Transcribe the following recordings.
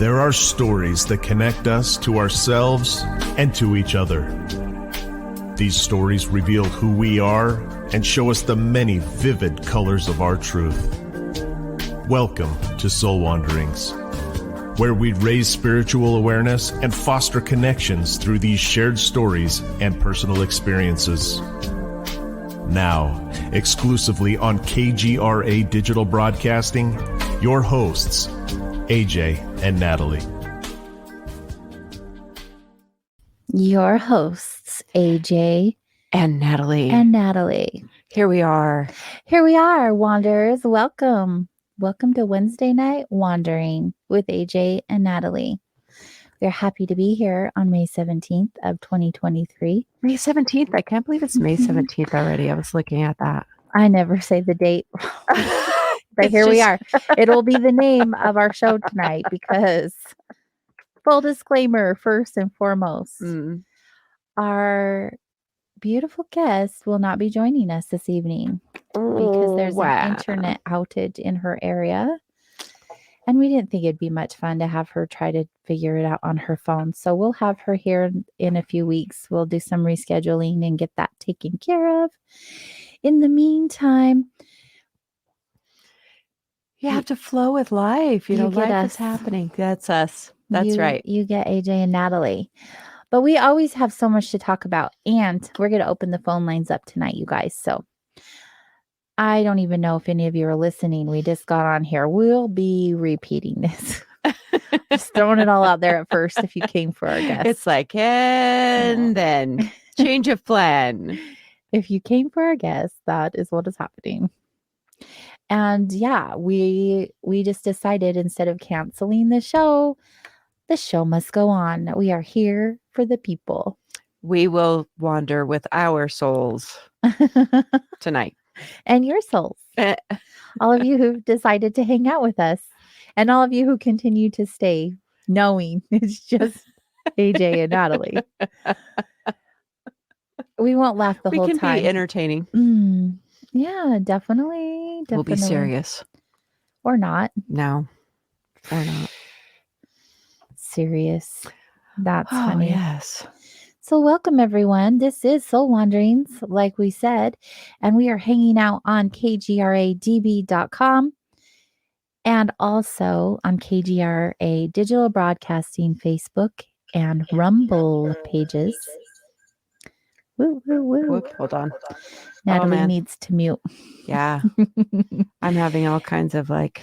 There are stories that connect us to ourselves and to each other. These stories reveal who we are and show us the many vivid colors of our truth. Welcome to Soul Wanderings, where we raise spiritual awareness and foster connections through these shared stories and personal experiences. Now, exclusively on KGRA Digital Broadcasting, your hosts, AJ and Natalie. Your hosts, AJ and Natalie. Here we are, Wanderers. Welcome to Wednesday Night Wandering with AJ and Natalie. We're happy to be here on May 17th of 2023. May 17th. I can't believe it's May 17th already. I was looking at that. I never say the date. But here we are. It'll be the name of our show tonight because, full disclaimer, first and foremost, our beautiful guest will not be joining us this evening because there's an internet outage in her area. And we didn't think it'd be much fun to have her try to figure it out on her phone. So we'll have her here in a few weeks. We'll do some rescheduling and get that taken care of. In the meantime, you have to flow with life. You know, life is happening. That's us. That's right. You get AJ and Natalie. But we always have so much to talk about. And we're going to open the phone lines up tonight, you guys. So I don't even know if any of you are listening. We just got on here. We'll be repeating this. Just throwing it all out there at first if you came for our guest. It's like, and then change of plan. If you came for our guest, that is what is happening. And yeah, we just decided instead of canceling the show must go on. We are here for the people. We will wander with our souls tonight. And your souls. All of you who've decided to hang out with us. And all of you who continue to stay, knowing it's just AJ and Natalie. We won't laugh the whole time. We can be entertaining. Yeah, definitely. We'll be serious. Or not. No. Or not. Serious. That's funny. Yes. So welcome, everyone. This is Soul Wanderings, like we said, and we are hanging out on KGRADB.com and also on KGRA Digital Broadcasting Facebook and Rumble pages. Woo, woo, woo. Whoop, hold on. Natalie needs to mute. Yeah. I'm having all kinds of need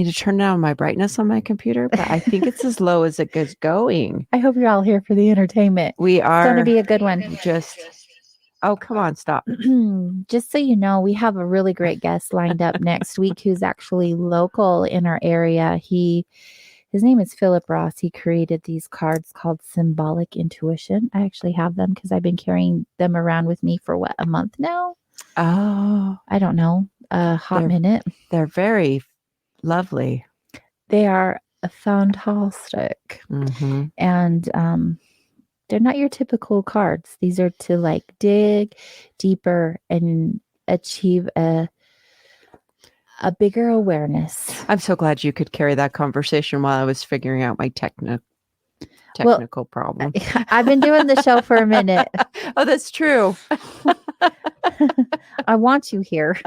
to turn down my brightness on my computer, but I think it's as low as it goes going. I hope you're all here for the entertainment. We are. It's going to be a good one. Oh, come on, stop. Just so you know, we have a really great guest lined up next week who's actually local in our area. His name is Philip Ross. He created these cards called Symbolic Intuition. I actually have them because I've been carrying them around with me for a month now? Oh, I don't know. A hot minute. They're very lovely. They are fantastic. Mm-hmm. And they're not your typical cards. These are to dig deeper and achieve a bigger awareness. I'm so glad you could carry that conversation while I was figuring out my technical problem. I've been doing the show for a minute. Oh, that's true. I want you here.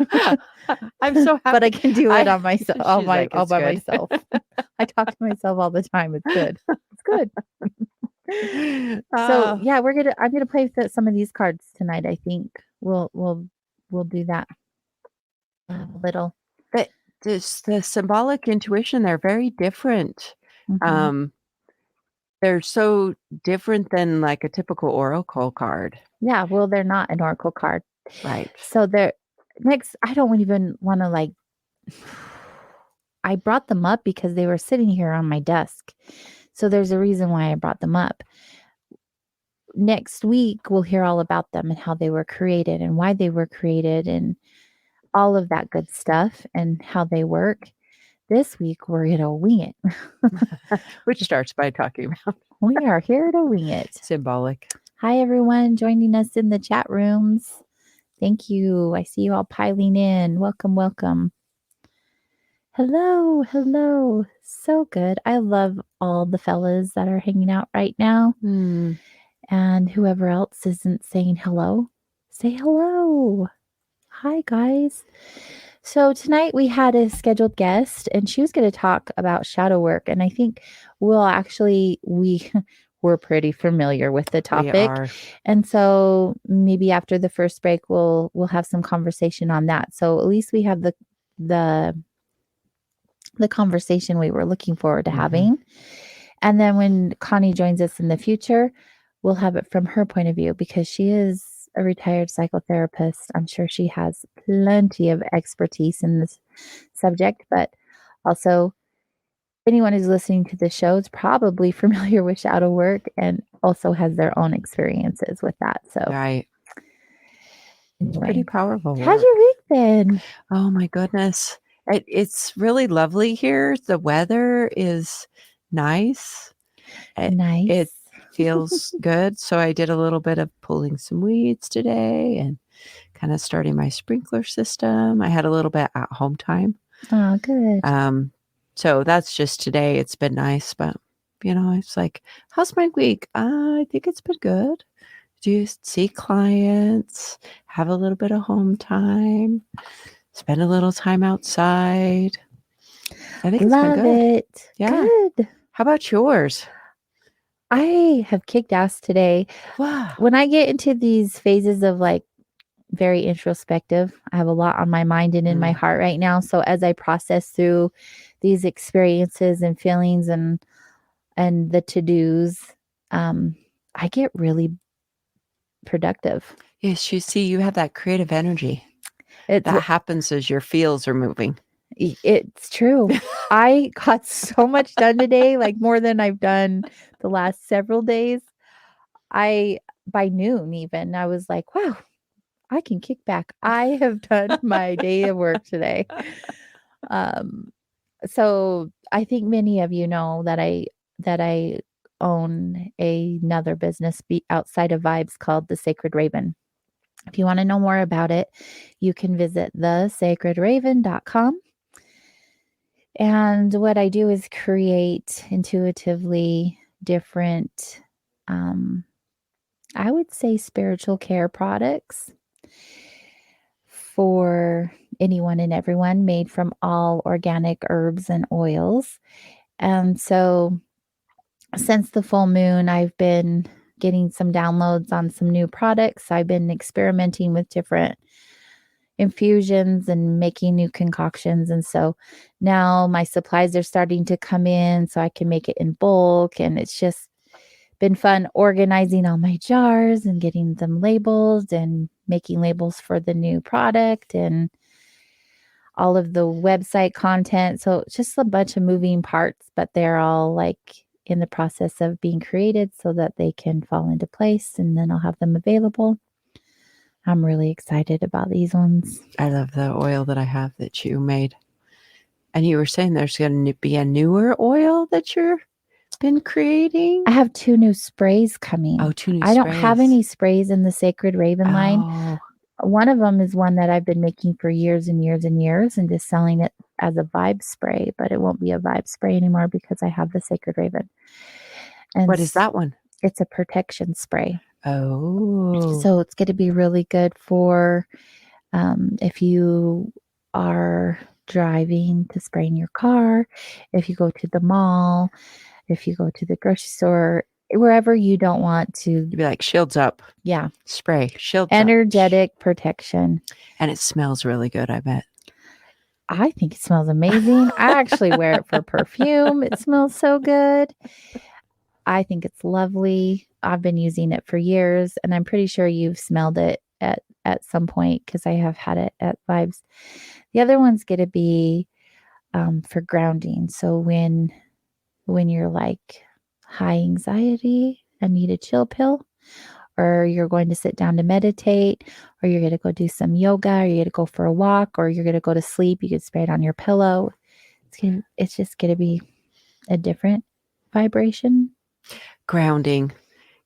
I'm so happy. But I can do it on myself, all by good. myself. I talk to myself all the time. It's good. It's good. So yeah, I'm gonna play with some of these cards tonight. I think we'll do that a little. But the symbolic intuition, they're very different. Mm-hmm. They're so different than like a typical oracle card. Yeah, well, they're not an oracle card. Right. So they're next. I don't even want to I brought them up because they were sitting here on my desk. So there's a reason why I brought them up. Next week, we'll hear all about them and how they were created and why they were created and all of that good stuff and how they work. This week, we're going to wing it. Which starts by talking about. We are here to wing it. Symbolic. Hi, everyone joining us in the chat rooms. Thank you. I see you all piling in. Welcome, welcome. Hello, hello. So good. I love all the fellas that are hanging out right now. And whoever else isn't saying hello, say hello. Hi, guys. So tonight we had a scheduled guest, and she was going to talk about shadow work. And I think we're pretty familiar with the topic. And so maybe after the first break, we'll have some conversation on that. So at least we have the conversation we were looking forward to having. And then when Connie joins us in the future, we'll have it from her point of view because she is a retired psychotherapist. I'm sure she has plenty of expertise in this subject, but also anyone who's listening to the show is probably familiar with shadow work and also has their own experiences with that. So, right. It's anyway. pretty powerful. How's your week been? Oh my goodness. It's really lovely here. The weather is nice. Nice. It feels good. So I did a little bit of pulling some weeds today and kind of starting my sprinkler system. I had a little bit at home time. Oh, good. So that's just today. It's been nice, but it's like, how's my week? I think it's been good. Do you see clients, have a little bit of home time, spend a little time outside. I think it's been good. It. Yeah. Good. How about yours? I have kicked ass today. Wow. When I get into these phases of like very introspective, I have a lot on my mind and in my heart right now. So as I process through these experiences and feelings and the to-dos, I get really productive. Yes, you see, you have that creative energy. That happens as your feels are moving. It's true. I got so much done today, like more than I've done the last several days. By noon even, I was like, wow, I can kick back. I have done my day of work today. So I think many of you know that I own another business outside of Vibes called The Sacred Raven. If you want to know more about it, you can visit thesacredraven.com. And what I do is create intuitively different, I would say, spiritual care products for anyone and everyone, made from all organic herbs and oils. And so since the full moon, I've been getting some downloads on some new products. I've been experimenting with different infusions and making new concoctions. And so now my supplies are starting to come in so I can make it in bulk. And it's just been fun organizing all my jars and getting them labeled and making labels for the new product and all of the website content. So it's just a bunch of moving parts, but they're all like in the process of being created so that they can fall into place, and then I'll have them available. I'm really excited about these ones. I love the oil that I have that you made. And you were saying there's going to be a newer oil that you've been creating? I have 2 new sprays coming. Oh, 2 new sprays. I don't have any sprays in the Sacred Raven line. One of them is one that I've been making for years and years and years and just selling it as a vibe spray, but it won't be a vibe spray anymore because I have the Sacred Raven. And what is that one? It's a protection spray. Oh. So it's going to be really good for if you are driving to spray in your car, if you go to the mall, if you go to the grocery store, wherever you don't want to. You'd be like, shields up. Yeah. Spray, shields energetic up. Protection. And it smells really good, I bet. I think it smells amazing. I actually wear it for perfume. It smells so good. I think it's lovely. I've been using it for years, and I'm pretty sure you've smelled it at some point because I have had it at Vibes. The other one's going to be for grounding. So when you're like high anxiety and need a chill pill, or you're going to sit down to meditate, or you're going to go do some yoga, or you're going to go for a walk, or you're going to go to sleep, you can spray it on your pillow. It's just going to be a different vibration. Grounding.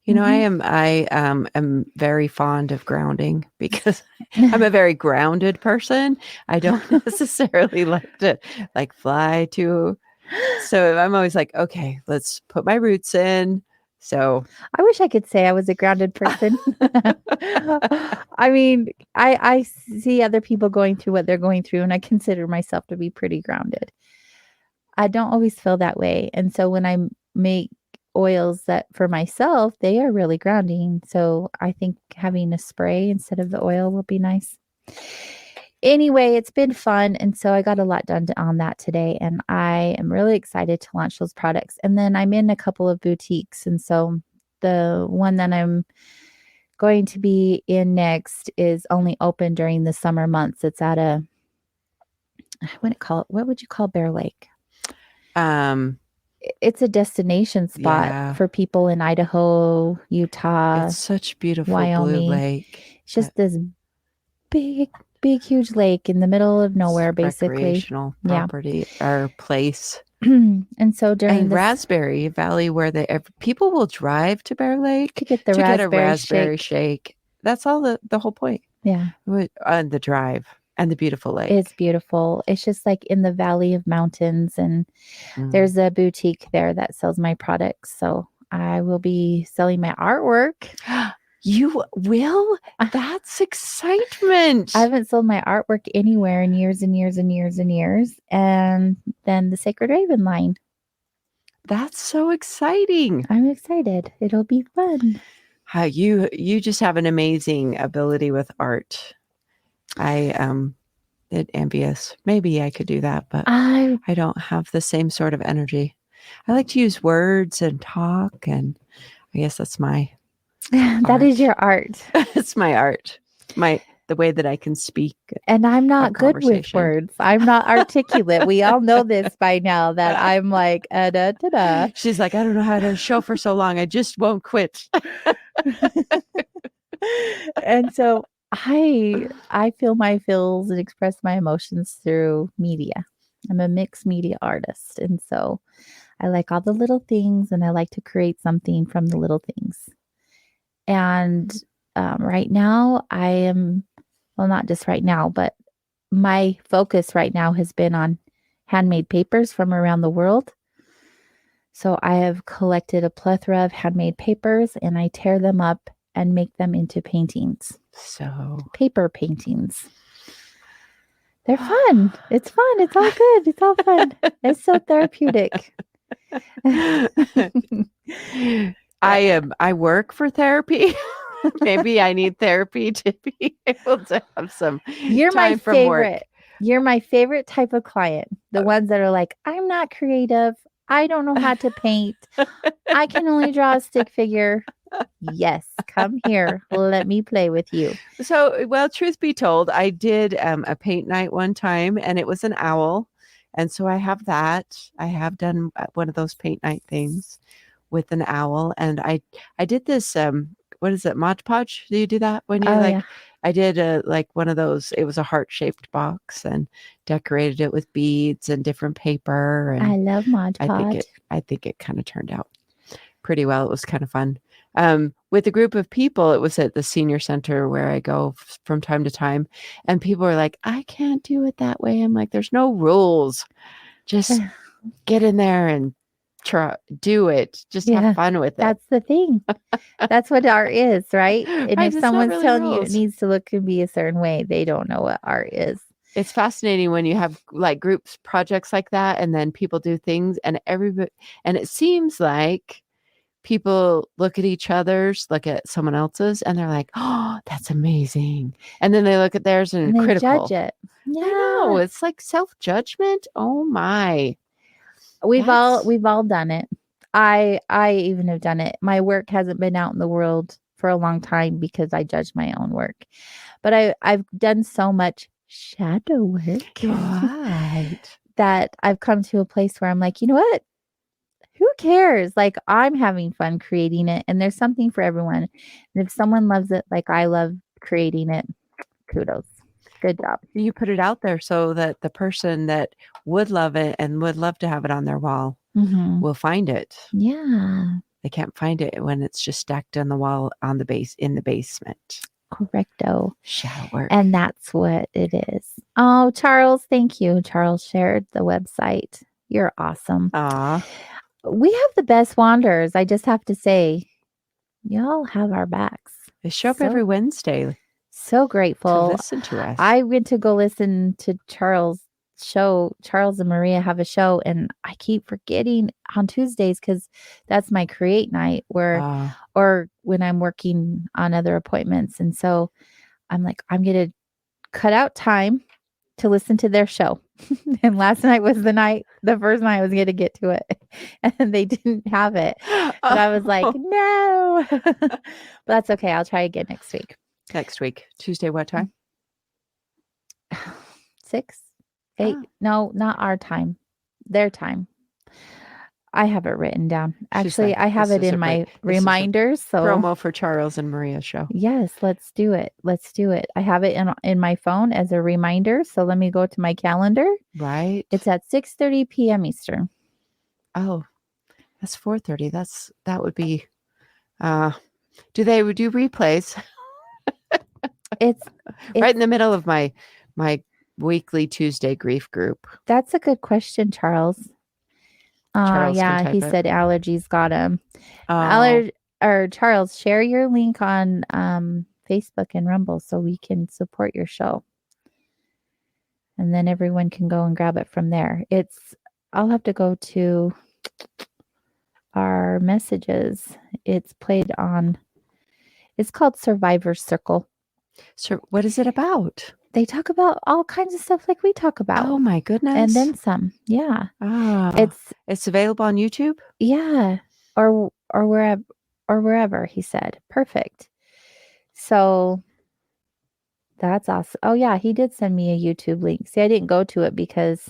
You know, Mhm. I am very fond of grounding because I'm a very grounded person. I don't necessarily like to like fly to. So I'm always like, okay, let's put my roots in. So I wish I could say I was a grounded person. I mean, I see other people going through what they're going through, and I consider myself to be pretty grounded. I don't always feel that way, and so when I make oils that for myself, they are really grounding. So I think having a spray instead of the oil will be nice. Anyway, it's been fun, and so I got a lot done on that today, and I am really excited to launch those products. And then I'm in a couple of boutiques, and so the one that I'm going to be in next is only open during the summer months. It's at a what would you call Bear Lake? um It's a destination spot yeah, for people in Idaho, Utah, it's such beautiful blue Wyoming. lake. It's just this big, big, huge lake in the middle of nowhere, basically. Recreational Yeah. property or place. And so during And this Raspberry Valley, where people will drive to Bear Lake to get the to get a raspberry raspberry shake. shake. That's all the whole point. Yeah. On the drive and the beautiful lake. It's beautiful. It's just like in the valley of mountains, and Mm. there's a boutique there that sells my products. So I will be selling my artwork. You will? That's excitement. I haven't sold my artwork anywhere in years and years and years and years. And then the Sacred Raven line. That's so exciting. I'm excited. It'll be fun. You just have an amazing ability with art. I envious. Maybe I could do that, but I don't have the same sort of energy. I like to use words and talk, and I guess that's my that is your art. It's my art. The way that I can speak. And I'm not good with words. I'm not articulate. We all know this by now that I'm like, da, da, da. She's like, I don't know how to show for so long. I just won't quit. And so I feel my feels and express my emotions through media. I'm a mixed media artist. And so I like all the little things, and I like to create something from the little things. And right now I am, well, not just right now, but my focus right now has been on handmade papers from around the world. So I have collected a plethora of handmade papers, and I tear them up and make them into paintings. So paper paintings. They're fun. It's fun. It's all good. It's all fun. It's so therapeutic. I work for therapy. Maybe I need therapy to be able to have some You're time my from favorite. work. You're my favorite type of client. The ones that are like, I'm not creative. I don't know how to paint. I can only draw a stick figure. Yes, come here. Let me play with you. So, well, truth be told, I did a paint night one time, and it was an owl. And so I have that. I have done one of those paint night things with an owl. And I did this, what is it, Mod Podge? Do you do that when you Yeah. I did like one of those, it was a heart-shaped box and decorated it with beads and different paper. And I love Mod Podge. I think it kind of turned out pretty well. It was kind of fun. With a group of people, it was at the senior center where I go from time to time, and people are like, I can't do it that way. I'm like, there's no rules. Just get in there and do it. Just have fun with it. That's the thing. That's what art is, right? And if someone's really telling you it needs to look and be a certain way, they don't know what art is. It's fascinating when you have like groups projects like that, and then people do things, and everybody, and it seems like people look at someone else's, and they're like, oh, that's amazing. And then they look at theirs and they critical. judge it. Yeah. I know. It's like self-judgment. Oh my. We've all done it. I even have done it. My work hasn't been out in the world for a long time because I judge my own work. But I've done so much shadow work. Right. That I've come to a place where I'm like, you know what? Who cares? Like, I'm having fun creating it, and there's something for everyone. And if someone loves it like I love creating it, kudos. Good job. You put it out there so that the person that would love it and would love to have it on their wall will find it. Yeah. they can't find it when it's just stacked on the wall on the base in the basement. Correcto. Shadow work. And that's what it is. Oh, Charles, thank you. Charles shared the website. You're awesome. We have the best wanderers. I just have to say, y'all have our backs. They show up every Wednesday. So grateful. To listen to us. I went to go listen to Charles' show. Charles and Maria have a show, and I keep forgetting on Tuesdays because that's my create night where, or when I'm working on other appointments. And so I'm like, I'm going to cut out time to listen to their show. And last night was the first night I was going to get to it, and they didn't have it. But I was like, no, but that's okay. I'll try again next week. Next week. Tuesday, what time? 6, 8. No, not our time. Their time. I have it written down. Actually, like, I have it in my reminders. So promo for Charles and Maria's show. Yes, let's do it. Let's do it. I have it in my phone as a reminder. So let me go to my calendar. Right. It's at 6:30 p.m. Eastern. Oh, that's 4:30. That would be. Do they do replays? It's right in the middle of my weekly Tuesday grief group. That's a good question, Charles. Yeah, he said allergies got him. Charles, share your link on Facebook and Rumble so we can support your show. And then everyone can go and grab it from there. I'll have to go to our messages. It's played on, it's called Survivor Circle. So what is it about? They talk about all kinds of stuff like we talk about. Oh my goodness. And then some. Yeah. It's available on YouTube? Yeah. Or wherever, he said. Perfect. So that's awesome. Oh yeah, he did send me a YouTube link. See, I didn't go to it because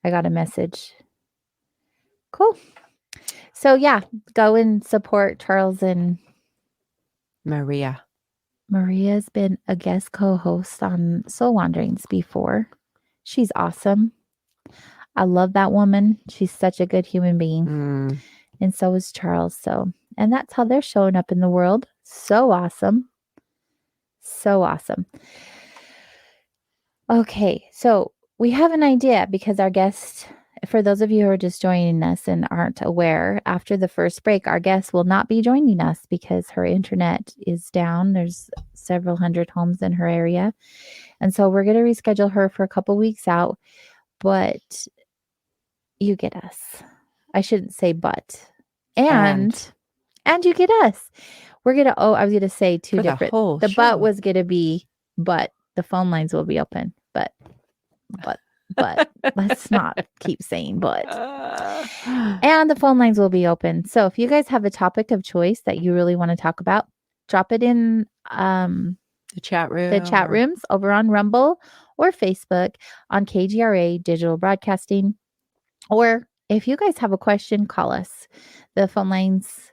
I got a message. Cool. So yeah, go and support Charles and Maria. Maria's been a guest co-host on Soul Wanderings before. She's awesome. I love that woman. She's such a good human being. And so is Charles. And that's how they're showing up in the world. So awesome. So awesome. Okay. So we have an idea because our guest, for those of you who are just joining us and aren't aware, after the first break, our guest will not be joining us because her internet is down. There's several hundred homes in her area. And so we're going to reschedule her for a couple weeks out. But you get us. I shouldn't say but. And you get us. We're going to, I was going to say two different. The but was going to be, but the phone lines will be open. But let's not keep saying but. And the phone lines will be open. So if you guys have a topic of choice that you really want to talk about, drop it in the chat rooms over on Rumble or Facebook on KGRA Digital Broadcasting. Or if you guys have a question, call us. The phone lines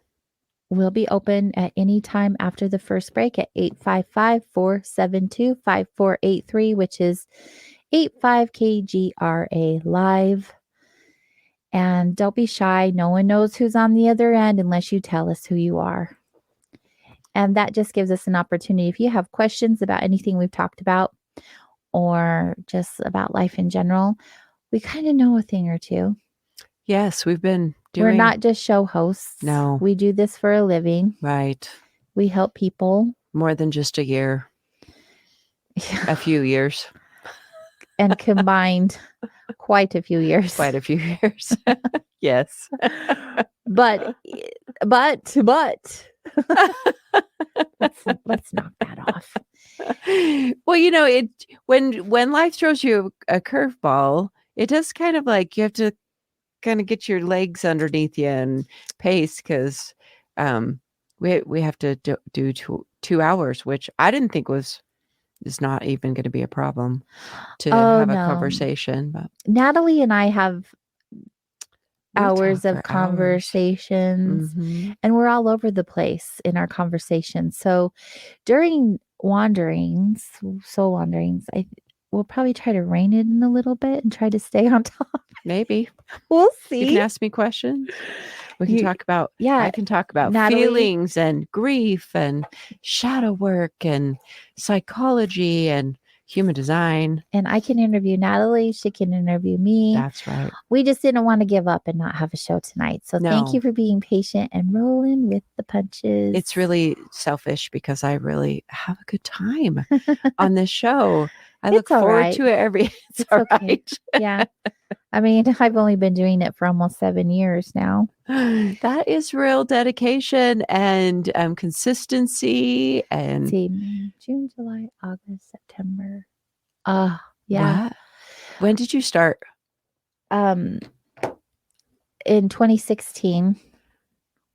will be open at any time after the first break at 855-472-5483, which is 85KGRA Live. And don't be shy. No one knows who's on the other end unless you tell us who you are. And that just gives us an opportunity. If you have questions about anything we've talked about or just about life in general, we kind of know a thing or two. Yes, we're not just show hosts. No. We do this for a living. Right. We help people. More than just a year. A few years. And combined quite a few years. Quite a few years. Yes. But let's knock that off. Well, when life throws you a curveball, it does kind of like you have to kind of get your legs underneath you and pace because we have to do 2 hours, which I didn't think is not even going to be a problem to have a conversation. But Natalie and I have hours of conversations, and we're all over the place in our conversations. So during soul wanderings, we'll probably try to rein it in a little bit and try to stay on topic. Maybe. We'll You can see. ask me questions. We can talk about, yeah, I can talk about Natalie- feelings and grief and shadow work and psychology and human design. And I can interview Natalie. She can interview me. That's right. We just didn't want to give up and not have a show tonight. So thank No. you for being patient and rolling with the punches. It's really selfish because I really have a good time on this show. I look It's all forward right. to it it's all okay. right. Yeah. I mean, I've only been doing it for almost 7 years now. That is real dedication and consistency. And Let's see, May, June, July, August, September. Yeah. What? When did you start? In 2016.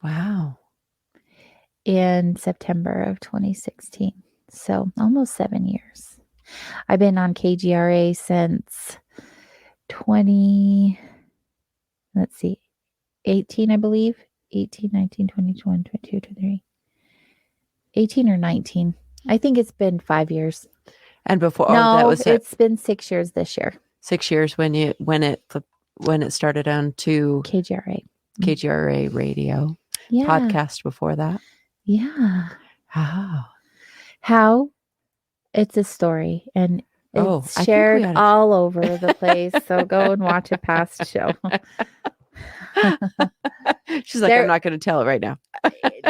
Wow. In September of 2016. So almost 7 years. I've been on KGRA since 18, I believe. 18, 19, 20, 21, 22, 23. 18 or 19. I think it's been 5 years. And before it's been 6 years this year. 6 years when it started on to KGRA radio. Yeah. Podcast before that. Yeah. How? It's a story and it's I shared all over the place. So go and watch a past show. She's like, I'm not going to tell it right now.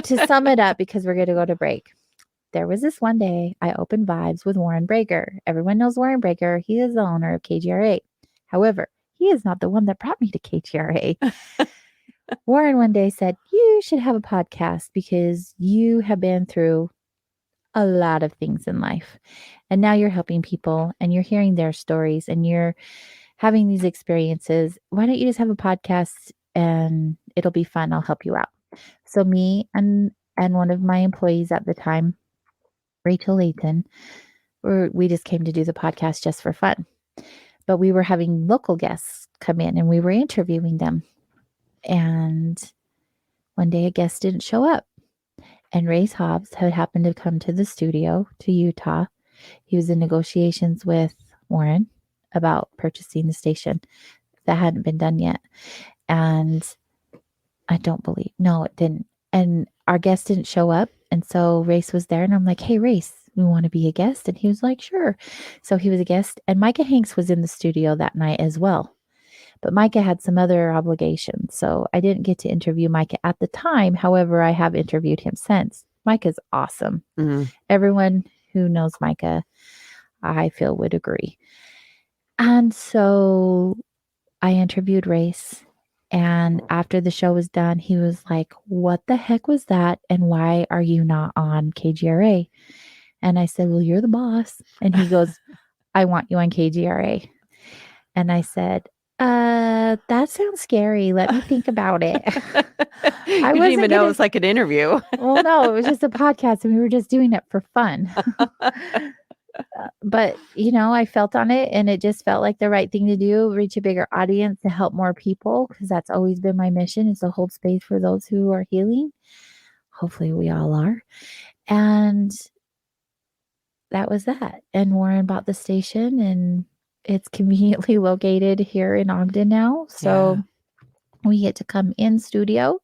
To sum it up, because we're going to go to break. There was this one day I opened Vibes with Warren Brager. Everyone knows Warren Brager. He is the owner of KGRA. However, he is not the one that brought me to KGRA. Warren one day said, you should have a podcast because you have been through a lot of things in life. And now you're helping people and you're hearing their stories and you're having these experiences. Why don't you just have a podcast and it'll be fun? I'll help you out. So me and one of my employees at the time, Rachel Layton, we just came to do the podcast just for fun. But we were having local guests come in and we were interviewing them. And one day a guest didn't show up. And Race Hobbs had happened to come to the studio to Utah. He was in negotiations with Warren about purchasing the station. That hadn't been done yet. And it didn't. And our guest didn't show up. And so Race was there and I'm like, hey, Race, we want to be a guest. And he was like, sure. So he was a guest. And Micah Hanks was in the studio that night as well. But Micah had some other obligations. So I didn't get to interview Micah at the time. However, I have interviewed him since. Micah's awesome. Mm-hmm. Everyone who knows Micah, I feel would agree. And so I interviewed Race. And after the show was done, he was like, what the heck was that? And why are you not on KGRA? And I said, well, you're the boss. And he goes, I want you on KGRA. And I said, that sounds scary. Let me think about it. I didn't even know it was like an interview. Well, no, it was just a podcast and we were just doing it for fun. But, I felt on it and it just felt like the right thing to do, reach a bigger audience to help more people, because that's always been my mission, is to hold space for those who are healing. Hopefully we all are. And that was that. And Warren bought the station and it's conveniently located here in Ogden now. So we get to come in studio.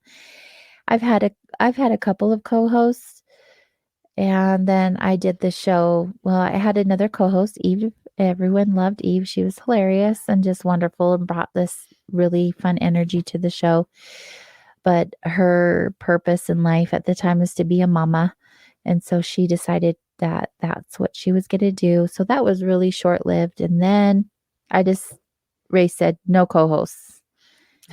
I've had a couple of co-hosts, and then I did the show. Well, I had another co-host, Eve. Everyone loved Eve. She was hilarious and just wonderful and brought this really fun energy to the show. But her purpose in life at the time was to be a mama. And so she decided that that's what she was going to do. So that was really short-lived. And then Ray said, no co-hosts.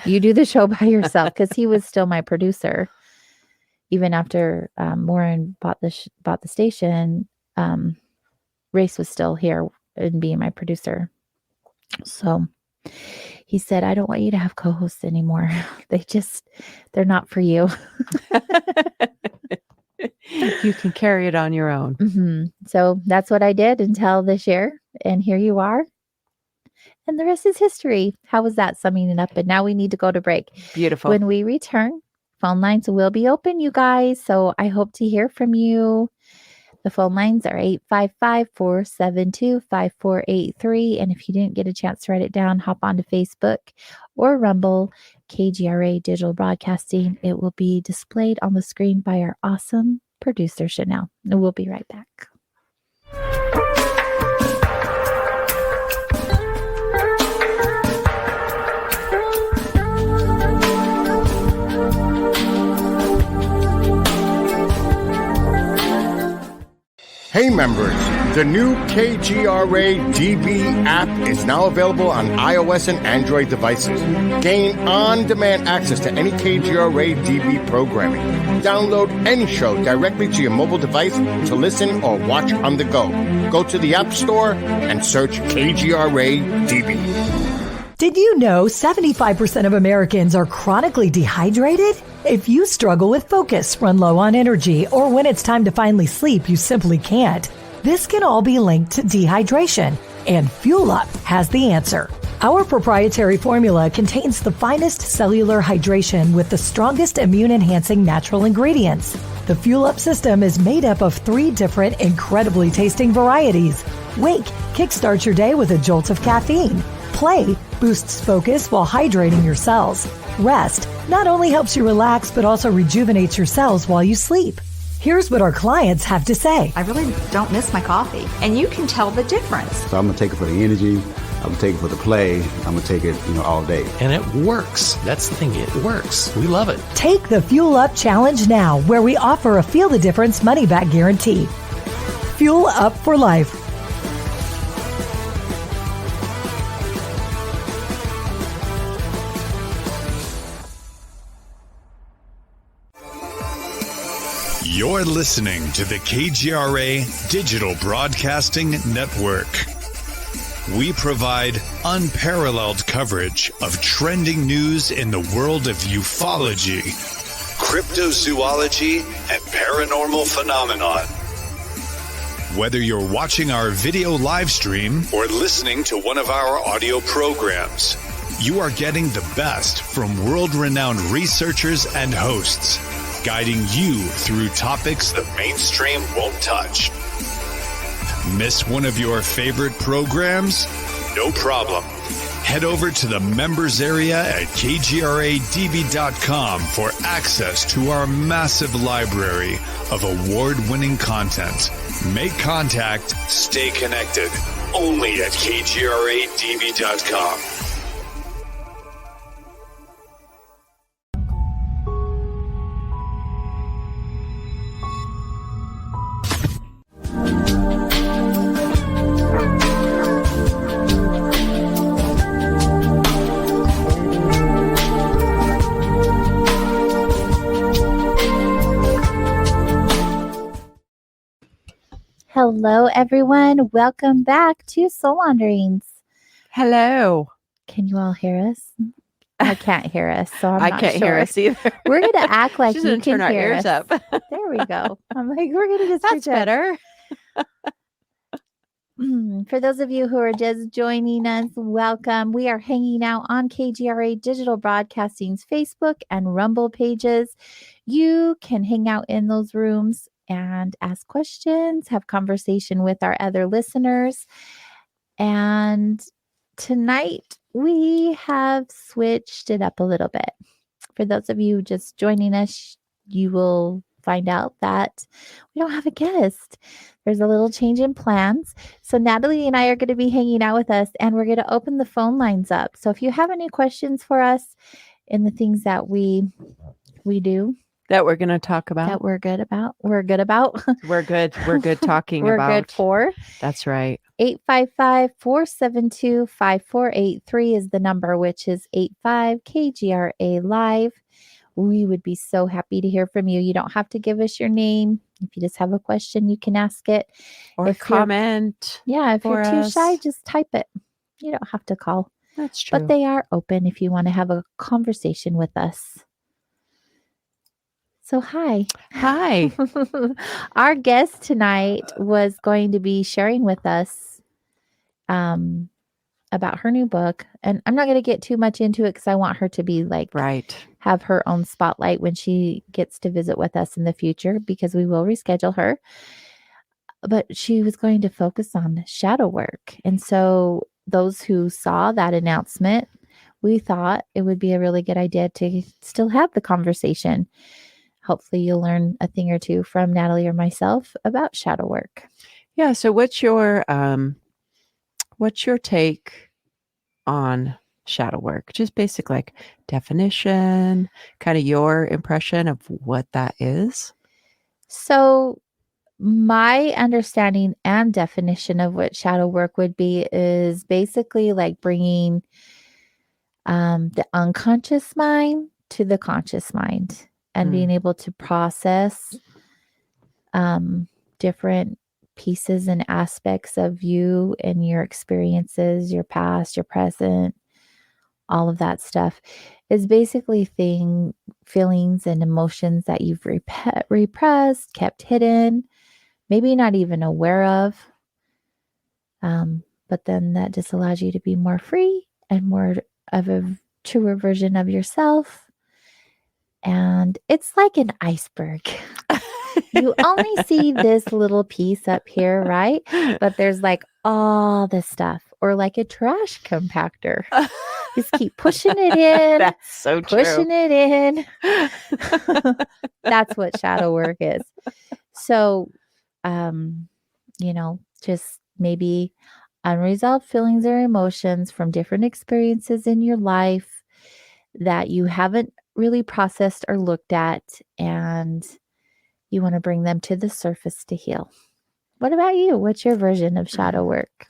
You do the show by yourself, because he was still my producer. Even after Warren bought the station, Race was still here and being my producer. So he said, I don't want you to have co-hosts anymore. They're not for you. You can carry it on your own. Mm-hmm. So that's what I did until this year. And here you are. And the rest is history. How was that summing it up? And now we need to go to break. Beautiful. When we return, phone lines will be open, you guys. So I hope to hear from you. The phone lines are 855-472-5483. And if you didn't get a chance to write it down, hop onto Facebook or Rumble, KGRA Digital Broadcasting. It will be displayed on the screen by our awesome producer, Chanel. And we'll be right back. Hey members, the new KGRA DB app is now available on iOS and Android devices. Gain on-demand access to any KGRA DB programming. Download any show directly to your mobile device to listen or watch on the go. Go to the App Store and search KGRA DB. Did you know 75% of Americans are chronically dehydrated? If you struggle with focus, run low on energy, or when it's time to finally sleep, you simply can't, this can all be linked to dehydration, and Fuel Up has the answer. Our proprietary formula contains the finest cellular hydration with the strongest immune-enhancing natural ingredients. The Fuel Up system is made up of 3 different incredibly tasting varieties. Wake kickstarts your day with a jolt of caffeine. Play boosts focus while hydrating your cells. Rest not only helps you relax, but also rejuvenates your cells while you sleep. Here's what our clients have to say. I really don't miss my coffee, and you can tell the difference. So I'm going to take it for the energy. I'm going to take it for the play. I'm going to take it, all day. And it works. That's the thing. It works. We love it. Take the Fuel Up Challenge now, where we offer a Feel the Difference money-back guarantee. Fuel Up for life. You're listening to the KGRA Digital Broadcasting Network. We provide unparalleled coverage of trending news in the world of ufology, cryptozoology, and paranormal phenomenon. Whether you're watching our video live stream or listening to one of our audio programs, you are getting the best from world-renowned researchers and hosts, guiding you through topics the mainstream won't touch. Miss one of your favorite programs? No problem. Head over to the members area at kgradb.com for access to our massive library of award-winning content. Make contact, stay connected. Only at kgradb.com. Hello, everyone. Welcome back to Soul Wanderings. Hello. Can you all hear us? I can't hear us, so I can't hear us either. We're going to act like you can turn our hear ears us. up. There we go. I'm like, we're going to just That's pretend. better. For those of you who are just joining us, welcome. We are hanging out on KGRA Digital Broadcasting's Facebook and Rumble pages. You can hang out in those rooms and ask questions, have conversation with our other listeners. And tonight we have switched it up a little bit. For those of you just joining us, you will find out that we don't have a guest. There's a little change in plans. So Natalie and I are going to be hanging out with us, and we're going to open the phone lines up. So if you have any questions for us in the things that we do, that we're going to talk about, that we're good about, we're good talking we're about. We're good for. That's right. 855-472-5483 is the number, which is 85-KGRA Live. We would be so happy to hear from you. You don't have to give us your name. If you just have a question, you can ask it. Or comment. If you're too shy, just type it. You don't have to call. That's true. But they are open if you want to have a conversation with us. So hi. Hi. Our guest tonight was going to be sharing with us about her new book. And I'm not going to get too much into it because I want her to be have her own spotlight when she gets to visit with us in the future, because we will reschedule her. but she was going to focus on shadow work. And so those who saw that announcement, we thought it would be a really good idea to still have the conversation. Hopefully you'll learn a thing or two from Natalie or myself about shadow work. Yeah. So what's your take on shadow work? Just basic like definition, kind of your impression of what that is. So my understanding and definition of what shadow work would be is basically like bringing the unconscious mind to the conscious mind and being able to process different pieces and aspects of you and your experiences, your past, your present, all of that stuff is basically feelings and emotions that you've repressed, kept hidden, maybe not even aware of. But then that just allows you to be more free and more of a truer version of yourself. And it's like an iceberg. You only see this little piece up here, right? But there's like all this stuff, or like a trash compactor. Just keep pushing it in. That's so true. Pushing it in. That's what shadow work is. So, just maybe unresolved feelings or emotions from different experiences in your life that you haven't really processed or looked at, and you want to bring them to the surface to heal. What about you? What's your version of shadow work?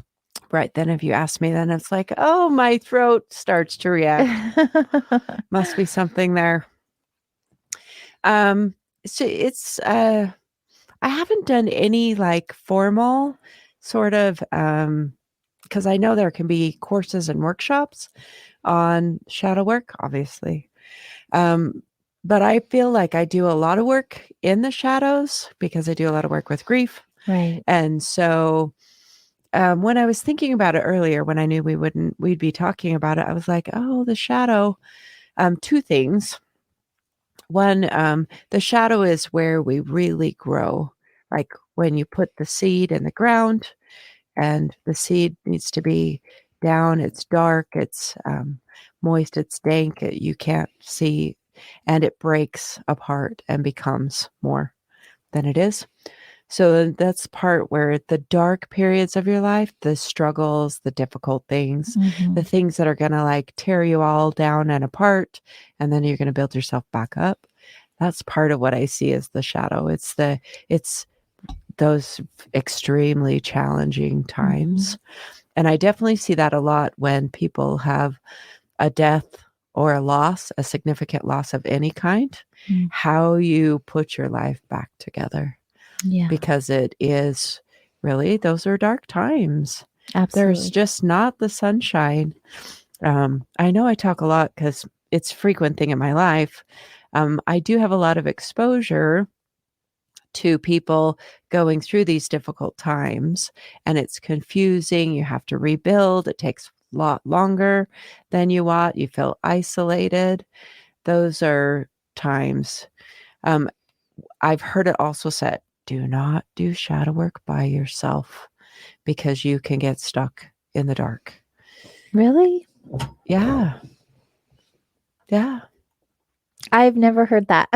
Right. Then if you ask me, then it's like, oh, my throat starts to react. Must be something there. So it's, I haven't done any like formal sort of, because I know there can be courses and workshops on shadow work, obviously. But I feel like I do a lot of work in the shadows because I do a lot of work with grief. Right. And so when I was thinking about it earlier, when I knew we'd be talking about it, I was like, oh, the shadow, two things. One, the shadow is where we really grow. Like when you put the seed in the ground and the seed needs to be down, it's dark, it's moist, it's dank, you can't see, and it breaks apart and becomes more than it is. So that's part where the dark periods of your life, the struggles, the difficult things, the things that are going to like tear you all down and apart, and then you're going to build yourself back up. That's part of what I see as the shadow. It's those extremely challenging times. And I definitely see that a lot when people have a death or a loss, a significant loss of any kind, how you put your life back together. Yeah. Because it is really, those are dark times. Absolutely. There's just not the sunshine. I know I talk a lot because it's a frequent thing in my life. I do have a lot of exposure to people going through these difficult times, and it's confusing. You have to rebuild. It takes a lot longer than you want. You feel isolated. Those are times. I've heard it also said, do not do shadow work by yourself because you can get stuck in the dark. Really? Yeah. Yeah. I've never heard that.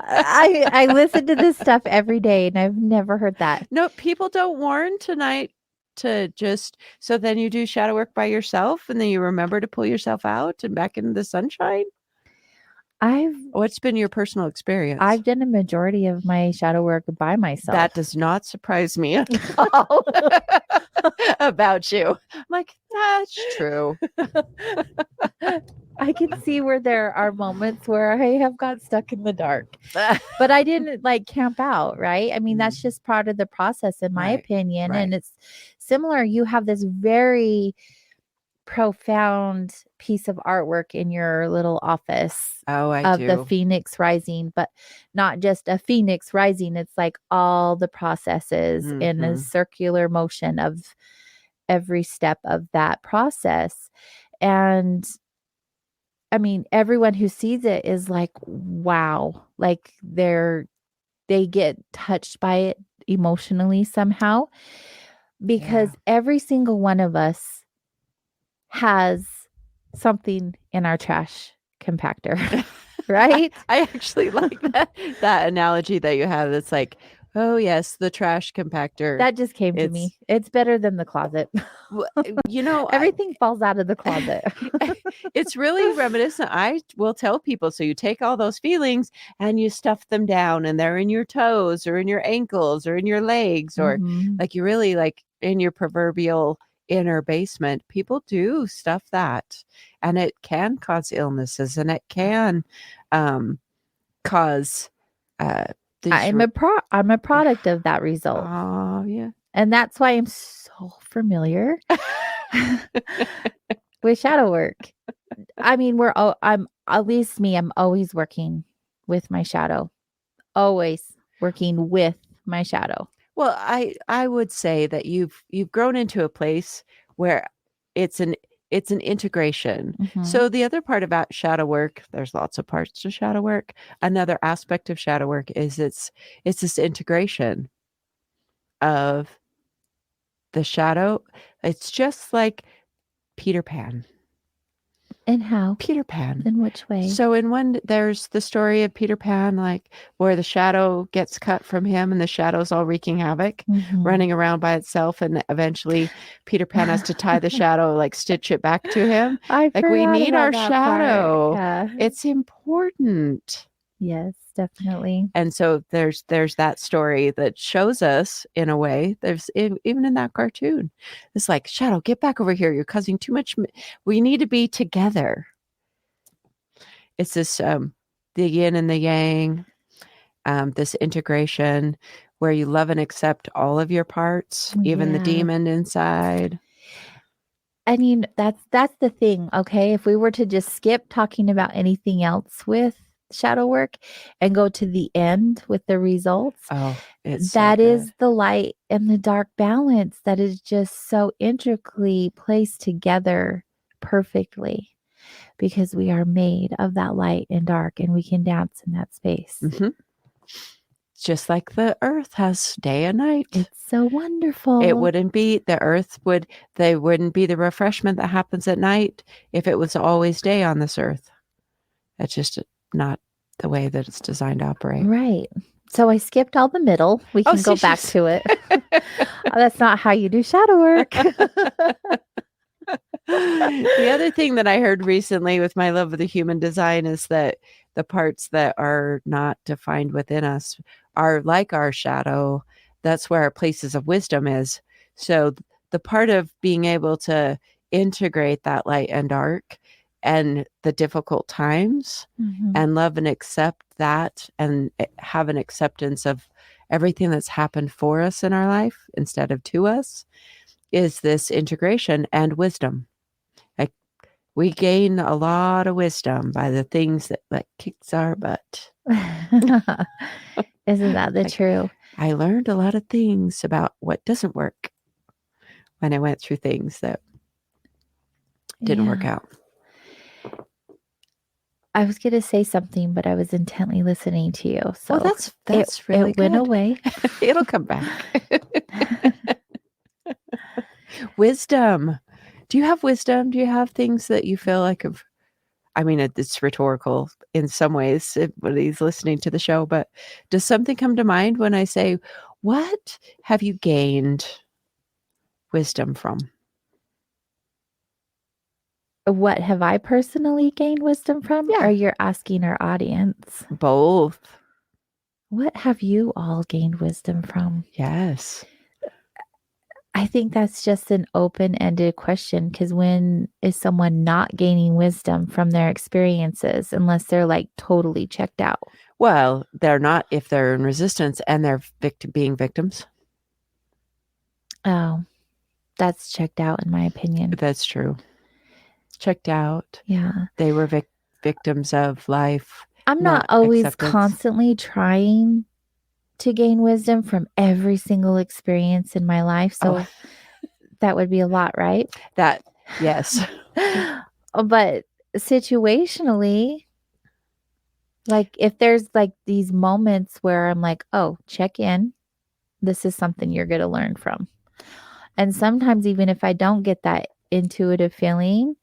I listen to this stuff every day and I've never heard that. No, people don't warn tonight to just, so then you do shadow work by yourself and then you remember to pull yourself out and back into the sunshine. What's been your personal experience? I've done a majority of my shadow work by myself. That does not surprise me at all about you. I'm like, that's true. I can see where there are moments where I have got stuck in the dark, but I didn't like camp out, right? I mean, that's just part of the process, in my opinion. Right. And it's similar. You have this very profound piece of artwork in your little office of the phoenix rising, but not just a phoenix rising. It's like all the processes in a circular motion of every step of that process. And I mean, everyone who sees it is like, wow, like they're they get touched by it emotionally somehow, because every single one of us has something in our trash compactor, right? I actually like that analogy that you have. It's like, oh yes, the trash compactor. That just came to me. It's better than the closet. You know, Everything falls out of the closet. It's really reminiscent. I will tell people, so you take all those feelings and you stuff them down, and they're in your toes or in your ankles or in your legs, or like you really like in your proverbial inner basement. People do stuff that, and it can cause illnesses, and it can cause I'm a product of that result. Oh yeah. And that's why I'm so familiar with shadow work. I mean, I'm always working with my shadow. Always working with my shadow. Well, I would say that you've grown into a place where it's an integration. So the other part about shadow work, there's lots of parts to shadow work. Another aspect of shadow work is it's this integration of the shadow. It's just like Peter Pan. And how? Peter Pan. In which way? So in one, there's the story of Peter Pan, like where the shadow gets cut from him and the shadow's all wreaking havoc, running around by itself. And eventually Peter Pan has to tie the shadow, like stitch it back to him. Like we need our shadow. Yeah. It's important. Yes, definitely. And so there's that story that shows us, in a way, there's even in that cartoon, it's like, shadow, get back over here. You're causing too much. We need to be together. It's this the yin and the yang, this integration where you love and accept all of your parts, even the demon inside. I mean, that's the thing. Okay, if we were to just skip talking about anything else with shadow work and go to the end with the results, that is the light and the dark balance that is just so intricately placed together perfectly, because we are made of that light and dark, and we can dance in that space. Just like the earth has day and night. It's so wonderful. It wouldn't be they wouldn't be the refreshment that happens at night if it was always day on this earth. It's just not the way that it's designed to operate. Right. So I skipped all the middle. We can go back to it. That's not how you do shadow work. The other thing that I heard recently with my love of the human design is that the parts that are not defined within us are like our shadow. That's where our places of wisdom is. So the part of being able to integrate that light and dark and the difficult times and love and accept that and have an acceptance of everything that's happened for us in our life instead of to us is this integration and wisdom. Like we gain a lot of wisdom by the things that kicks our butt. Isn't that the truth? I learned a lot of things about what doesn't work when I went through things that didn't work out. I was going to say something, but I was intently listening to you. So that's really it went away. It'll come back. Wisdom. Do you have wisdom? Do you have things that you feel like it's rhetorical in some ways when he's listening to the show, but does something come to mind when I say, what have you gained wisdom from? What have I personally gained wisdom from? Yeah. Or you're asking our audience? Both. What have you all gained wisdom from? Yes. I think that's just an open-ended question, because when is someone not gaining wisdom from their experiences unless they're like totally checked out? Well, they're not if they're in resistance and they're being victims. Oh, that's checked out in my opinion. That's true. Checked out. Yeah. They were victims of life. I'm not always constantly trying to gain wisdom from every single experience in my life. So that would be a lot, right? Yes. But situationally, Like if there's like these moments where I'm like, oh, check in. This is something you're going to learn from. And sometimes even if I don't get that intuitive feeling,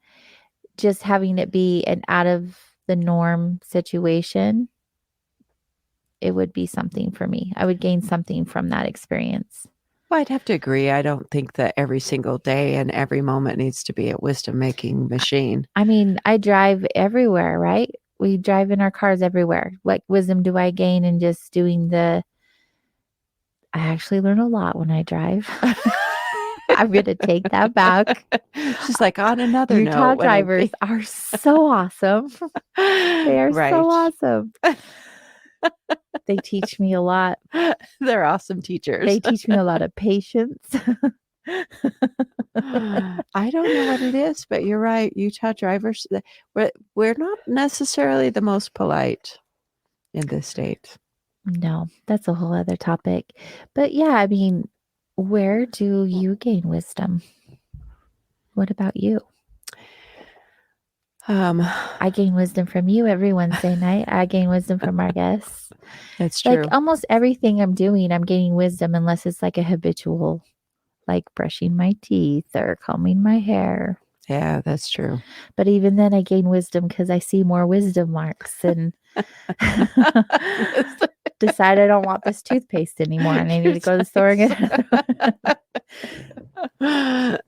just having it be an out of the norm situation, it would be something for me. I would gain something from that experience. Well, I'd have to agree. I don't think that every single day and every moment needs to be a wisdom making machine. I mean, I drive everywhere, right? We drive in our cars everywhere. What wisdom do I gain in just doing I actually learn a lot when I drive. I'm going to take that back. Just like on another Utah note. drivers are so awesome. They are so awesome. They teach me a lot. They're awesome teachers. They teach me a lot of patience. I don't know what it is, but you're right. Utah drivers, we're not necessarily the most polite in this state. No, that's a whole other topic. But yeah, I mean, where do you gain wisdom? What about you? I gain wisdom from you every Wednesday night. I gain wisdom from our guests. That's true. Like almost everything I'm doing, I'm gaining wisdom unless it's like a habitual, like brushing my teeth or combing my hair. Yeah, that's true. But even then I gain wisdom because I see more wisdom marks and decide I don't want this toothpaste anymore and I need to go to the store and get it.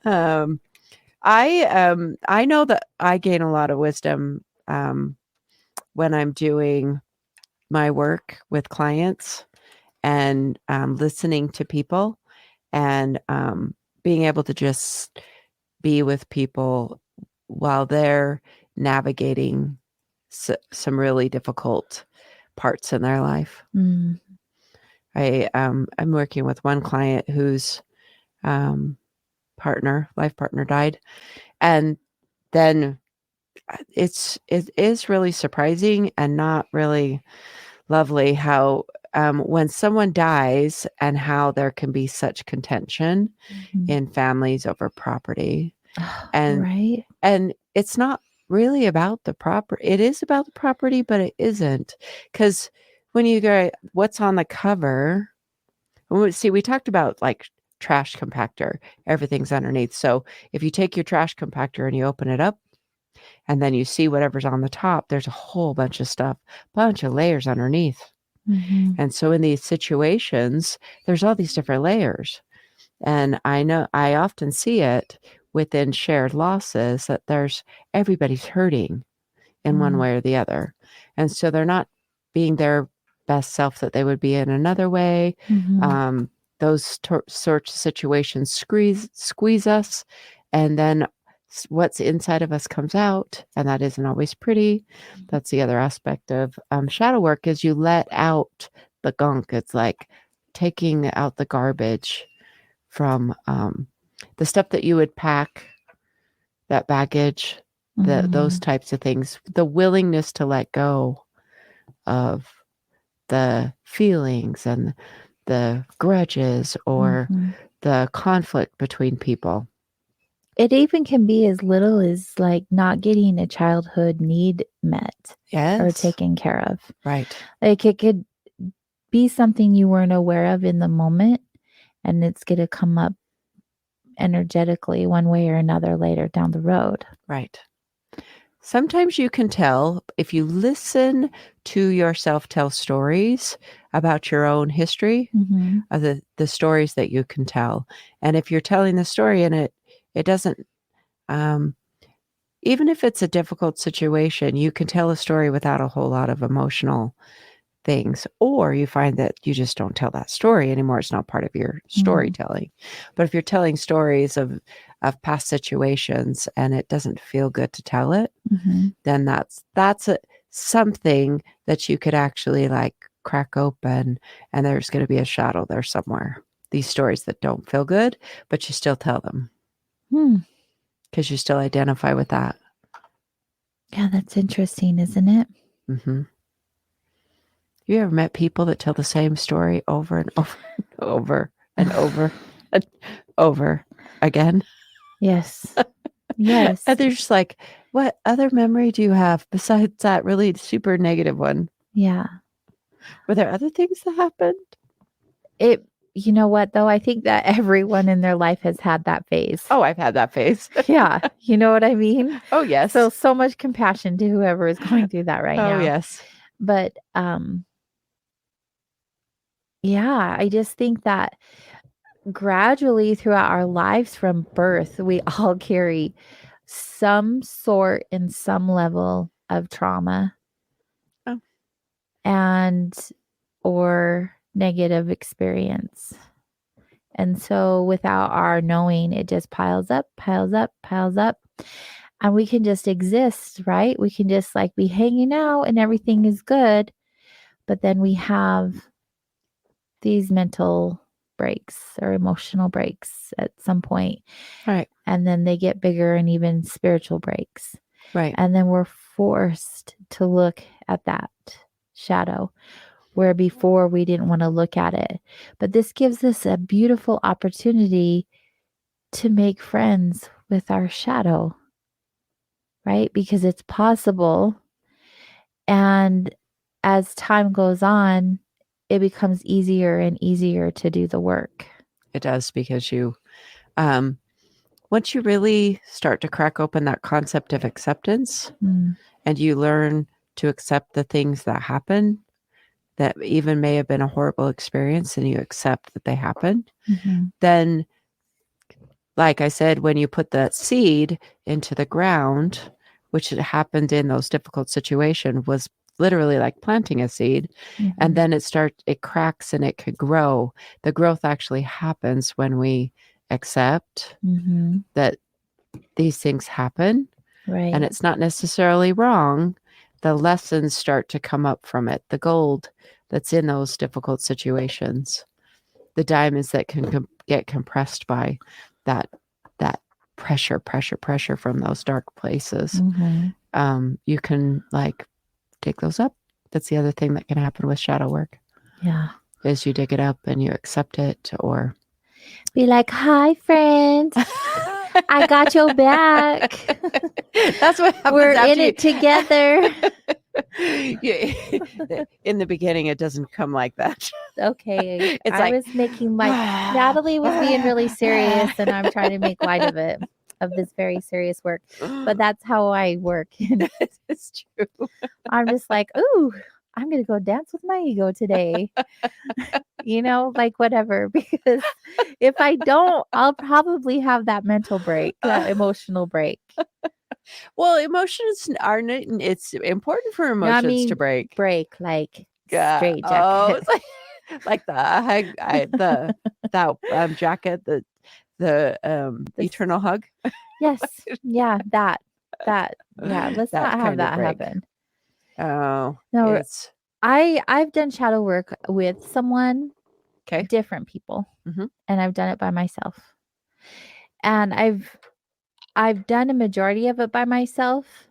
I know that I gain a lot of wisdom when I'm doing my work with clients and listening to people and being able to just be with people while they're navigating some really difficult parts in their life. Mm. I'm working with one client whose life partner died, and then it is really surprising and not really lovely how when someone dies and how there can be such contention in families over property. And right. And it's not really about the property. It is about the property, but it isn't. Because when you go, what's on the cover? See, we talked about like trash compactor. Everything's underneath. So if you take your trash compactor and you open it up, and then you see whatever's on the top, there's a whole bunch of stuff, bunch of layers underneath. Mm-hmm. And so in these situations, there's all these different layers. And I know I often see it within shared losses that everybody's hurting in one way or the other. And so they're not being their best self that they would be in another way. Mm-hmm. Those sorts of situations squeeze us, and then what's inside of us comes out, and that isn't always pretty. That's the other aspect of shadow work is you let out the gunk. It's like taking out the garbage from the stuff that you would pack, that baggage, those types of things, the willingness to let go of the feelings and the grudges or the conflict between people. It even can be as little as like not getting a childhood need met or taken care of. Right. Like it could be something you weren't aware of in the moment, and it's going to come up energetically one way or another later down the road. Right. Sometimes you can tell if you listen to yourself tell stories about your own history, of the stories that you can tell. And if you're telling the story and it doesn't, even if it's a difficult situation, you can tell a story without a whole lot of emotional things, or you find that you just don't tell that story anymore. It's not part of your storytelling. But if you're telling stories of past situations and it doesn't feel good to tell it, then that's something that you could actually like crack open, and there's going to be a shadow there somewhere. These stories that don't feel good, but you still tell them because you still identify with that. Yeah, that's interesting, isn't it? You ever met people that tell the same story over and over and over and over and over again? Yes. Yes. And they're just like, what other memory do you have besides that really super negative one? Yeah. Were there other things that happened? You know what, though? I think that everyone in their life has had that phase. Oh, I've had that phase. Yeah. You know what I mean? Oh, yes. So much compassion to whoever is going through that right now. Oh, yes. But, yeah, I just think that gradually throughout our lives from birth, we all carry some sort and some level of trauma. Oh. And or negative experience. And so without our knowing, it just piles up. And we can just exist, right? We can just like be hanging out and everything is good. But then we have these mental breaks or emotional breaks at some point. Right. And then they get bigger and even spiritual breaks. Right. And then we're forced to look at that shadow where before we didn't want to look at it. But this gives us a beautiful opportunity to make friends with our shadow, right? Because it's possible. And as time goes on, it becomes easier and easier to do the work. It does, because you, once you really start to crack open that concept of acceptance and you learn to accept the things that happen, that even may have been a horrible experience, and you accept that they happened, then, like I said, when you put that seed into the ground, which had happened in those difficult situations, was literally like planting a seed, and then it cracks and it could grow. The growth actually happens when we accept that these things happen, right? And it's not necessarily wrong. The lessons start to come up from it, the gold that's in those difficult situations, the diamonds that can get compressed by that pressure from those dark places. You can like dig those up. That's the other thing that can happen with shadow work. Yeah. Is you dig it up and you accept it, or be like, hi, friend. I got your back. That's what happens. We're in it together. In the beginning, it doesn't come like that. Okay. It's I was making like Natalie was being really serious, and I'm trying to make light of it, of this very serious work. But that's how I work. It's true. I'm just like, ooh, I'm going to go dance with my ego today. Like whatever. Because if I don't, I'll probably have that mental break, that emotional break. Well, emotions it's important for emotions to break. Break like straight jacket. Oh, it's like the jacket, the eternal hug. Yes. Yeah, that. Yeah, let's not have that happen. Oh, no, I've done shadow work with someone, different people, and I've done it by myself. And I've done a majority of it by myself,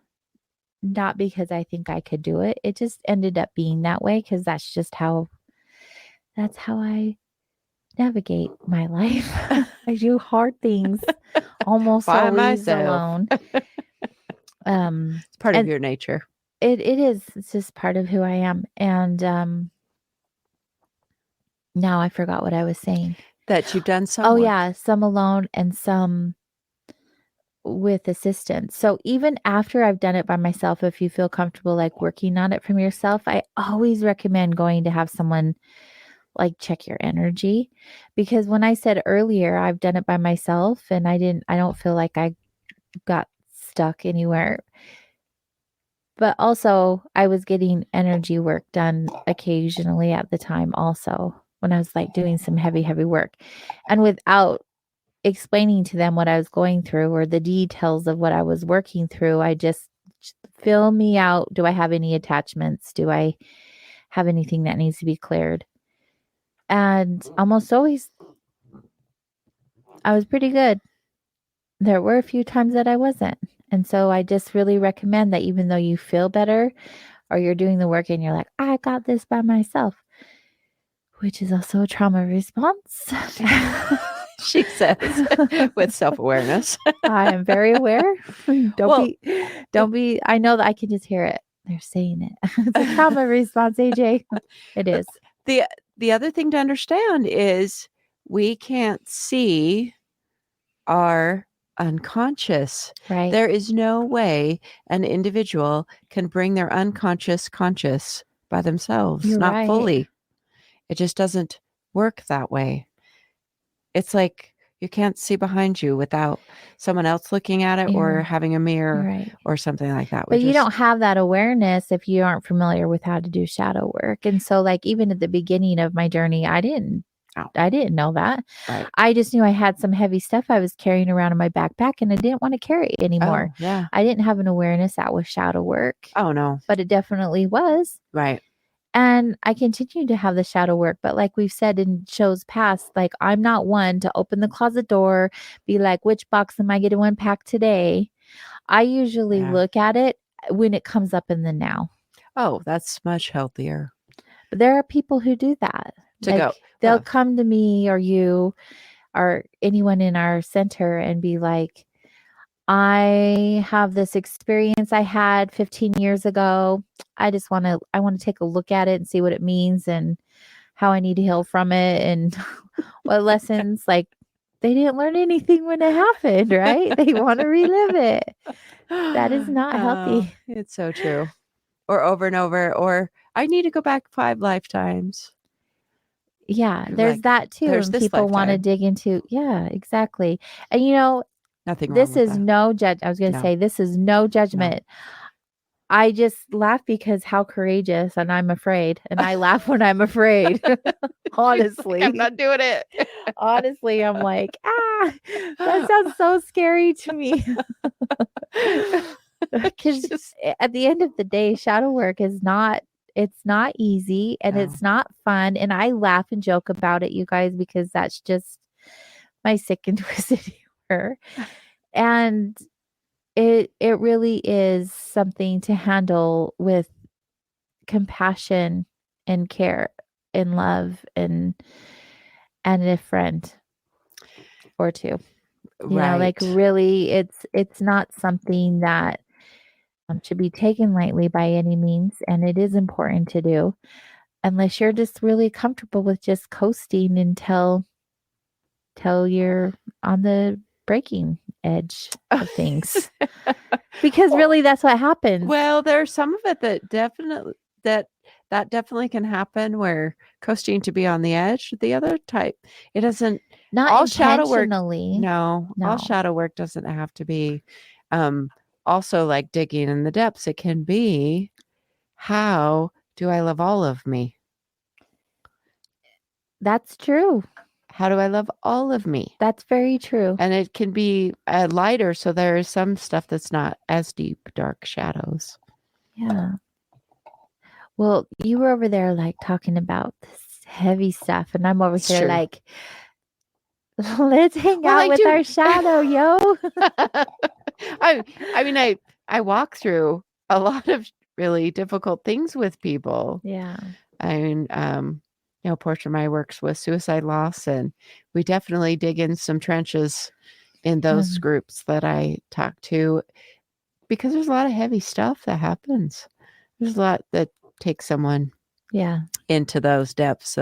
not because I think I could do it. It just ended up being that way because that's how I navigate my life. I do hard things almost by always myself. Alone. It's part of your nature. It is. It's just part of who I am. And now I forgot what I was saying. That you've done some. Oh, yeah. Some alone and some with assistance. So even after I've done it by myself, if you feel comfortable like working on it from yourself, I always recommend going to have someone like check your energy. Because when I said earlier, I've done it by myself and I don't feel like I got stuck anywhere. But also, I was getting energy work done occasionally at the time also when I was like doing some heavy work. And without explaining to them what I was going through or the details of what I was working through, I just fill me out. Do I have any attachments? Do I have anything that needs to be cleared? And almost always, I was pretty good. There were a few times that I wasn't. And so I just really recommend that even though you feel better or you're doing the work and you're like, I got this by myself, which is also a trauma response. She says with self-awareness. I am very aware. Don't be, I know that I can just hear it. They're saying it. It's a trauma response, AJ. It is. The other thing to understand is we can't see our unconscious. Right. There is no way an individual can bring their unconscious conscious by themselves, You're not right. fully. It just doesn't work that way. It's like you can't see behind you without someone else looking at it or having a mirror Right. or something like that. But you don't have that awareness if you aren't familiar with how to do shadow work. And so like even at the beginning of my journey, I didn't know that. Right. I just knew I had some heavy stuff I was carrying around in my backpack and I didn't want to carry it anymore. Oh, yeah. I didn't have an awareness that was shadow work. Oh, no. But it definitely was. Right. And I continue to have the shadow work. But like we've said in shows past, like I'm not one to open the closet door, be like, which box am I going to unpack today? I usually look at it when it comes up in the now. Oh, that's much healthier. But there are people who do that. They'll come to me or you or anyone in our center and be like, I have this experience I had 15 years ago. I want to take a look at it and see what it means and how I need to heal from it and what lessons. Like they didn't learn anything when it happened, right? They want to relive it. That is not healthy. It's so true. Or over and over, or I need to go back 5 lifetimes. Yeah, there's like, that too. there's And this people want to lifetime. dig into, yeah, exactly. And you know, Nothing wrong this with is that. no judge. I was going to say, this is no judgment. I just laugh because how courageous and I'm afraid. And I laugh when I'm afraid. Honestly. I'm not doing it. Honestly, I'm like, that sounds so scary to me. Because at the end of the day, shadow work is not, it's not easy and it's not fun. And I laugh and joke about it, you guys, because that's just my sick and twisted humor. And it really is something to handle with compassion and care and love and a friend or two. You know, like really it's not something that should be taken lightly by any means, and it is important to do unless you're just really comfortable with just coasting until you're on the breaking edge of things. Because really that's what happens. Well, there's some of it that definitely can happen where coasting to be on the edge. The other type, it doesn't not all shadow work. intentionally. No, all shadow work doesn't have to be also like digging in the depths. It can be, how do I love all of me? That's true. How do I love all of me? That's very true. And it can be lighter. So there is some stuff that's not as deep, dark shadows. Yeah. Well, you were over there like talking about this heavy stuff, and I'm over here like, let's hang out with our shadow, yo. I mean, I walk through a lot of really difficult things with people. Yeah. I mean, you know, a portion of my works with suicide loss, and we definitely dig in some trenches in those groups that I talk to, because there's a lot of heavy stuff that happens. There's a lot that takes someone into those depths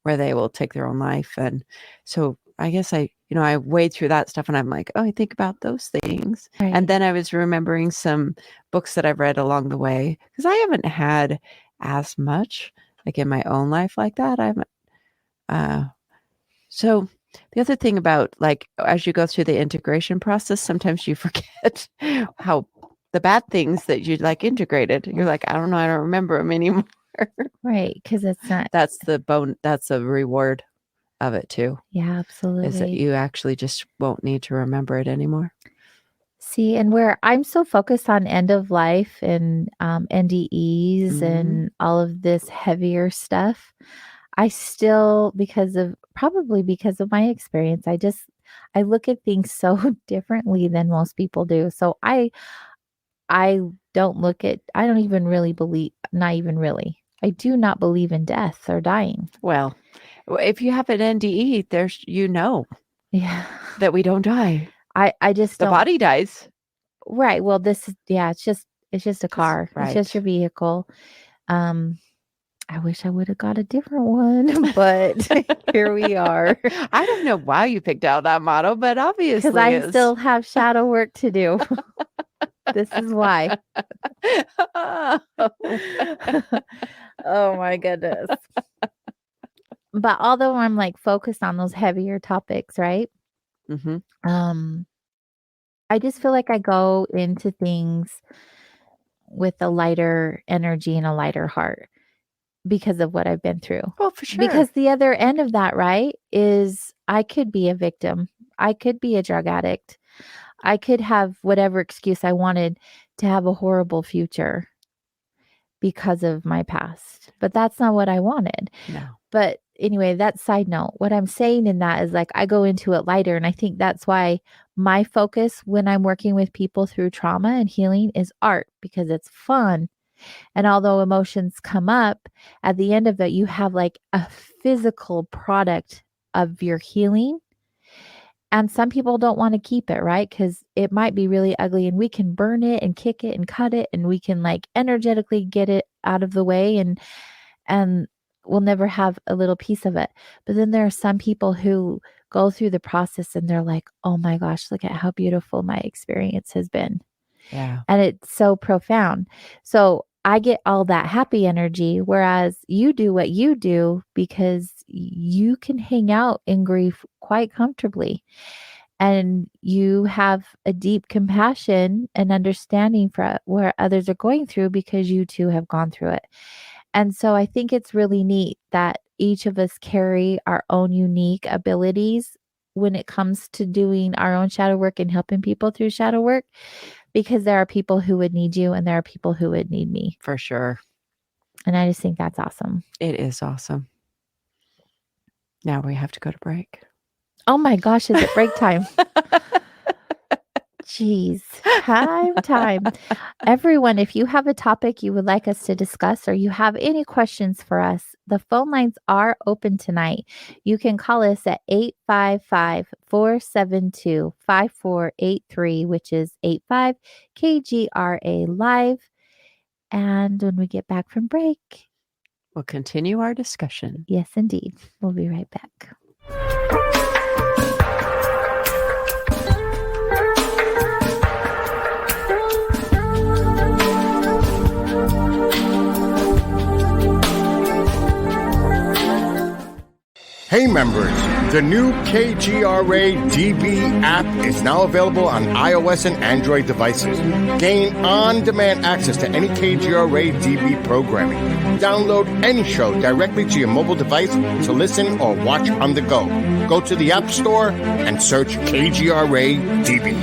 where they will take their own life. And so I guess I wade through that stuff and I'm like, oh, I think about those things. Right. And then I was remembering some books that I've read along the way, because I haven't had as much like in my own life like that. I haven't. So the other thing about, like, as you go through the integration process, sometimes you forget how the bad things that you like integrated. You're like, I don't know, I don't remember them anymore. Right, because it's not. That's the reward of it too. Yeah, absolutely. Is that you actually just won't need to remember it anymore. See, and where I'm so focused on end of life and NDEs and all of this heavier stuff, I still, because of my experience, I look at things so differently than most people do. So I don't even really believe, not even really. I do not believe in death or dying. Well, if you have an NDE, there's, that we don't die. I just the body dies. Right. Well, it's just It's just a car. Right. It's just your vehicle. I wish I would have got a different one, but here we are. I don't know why you picked out that motto, but obviously Because I still have shadow work to do. This is why. Oh my goodness. But although I'm like focused on those heavier topics, right? Mm-hmm. I just feel like I go into things with a lighter energy and a lighter heart because of what I've been through. Well, for sure. Because the other end of that, right, is I could be a victim. I could be a drug addict. I could have whatever excuse I wanted to have a horrible future because of my past. But that's not what I wanted. No. But anyway, that side note, what I'm saying in that is like I go into it lighter. And I think that's why my focus when I'm working with people through trauma and healing is art, because it's fun. And although emotions come up, at the end of it, you have like a physical product of your healing. And some people don't want to keep it, right? Because it might be really ugly and we can burn it and kick it and cut it and we can like energetically get it out of the way and we'll never have a little piece of it. But then there are some people who go through the process and they're like, oh my gosh, look at how beautiful my experience has been. Yeah. And it's so profound. So I get all that happy energy, whereas you do what you do because you can hang out in grief quite comfortably. And you have a deep compassion and understanding for what others are going through because you too have gone through it. And so I think it's really neat that each of us carry our own unique abilities when it comes to doing our own shadow work and helping people through shadow work, because there are people who would need you and there are people who would need me. For sure. And I just think that's awesome. It is awesome. Now we have to go to break. Oh my gosh, is it break time? Jeez, time. Everyone, if you have a topic you would like us to discuss or you have any questions for us, the phone lines are open tonight. You can call us at 855-472-5483, which is 85 KGRA Live. And when we get back from break, we'll continue our discussion. Yes, indeed. We'll be right back. Hey members, the new KGRA DB app is now available on iOS and Android devices. Gain on-demand access to any KGRA DB programming. Download any show directly to your mobile device to listen or watch on the go. Go to the App Store and search KGRA DB.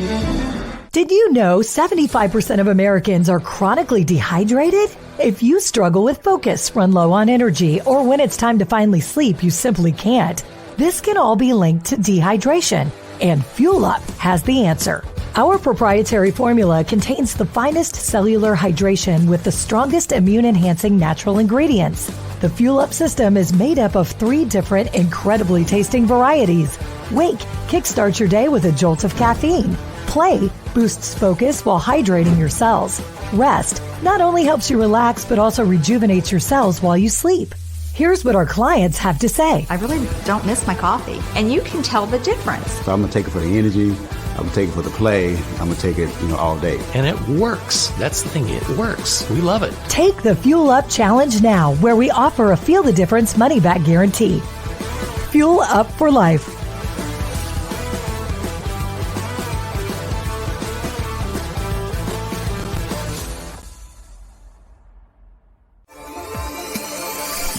Did you know 75% of Americans are chronically dehydrated? If you struggle with focus, run low on energy, or when it's time to finally sleep, you simply can't, this can all be linked to dehydration, and Fuel Up has the answer. Our proprietary formula contains the finest cellular hydration with the strongest immune-enhancing natural ingredients. The Fuel Up system is made up of 3 different incredibly tasting varieties. Wake kickstarts your day with a jolt of caffeine. Play boosts focus while hydrating your cells. Rest not only helps you relax, but also rejuvenates your cells while you sleep. Here's what our clients have to say. I really don't miss my coffee. And you can tell the difference. So I'm going to take it for the energy. I'm going to take it for the play. I'm going to take it, all day. And it works. That's the thing. It works. We love it. Take the Fuel Up Challenge now, where we offer a Feel the Difference money-back guarantee. Fuel Up for life.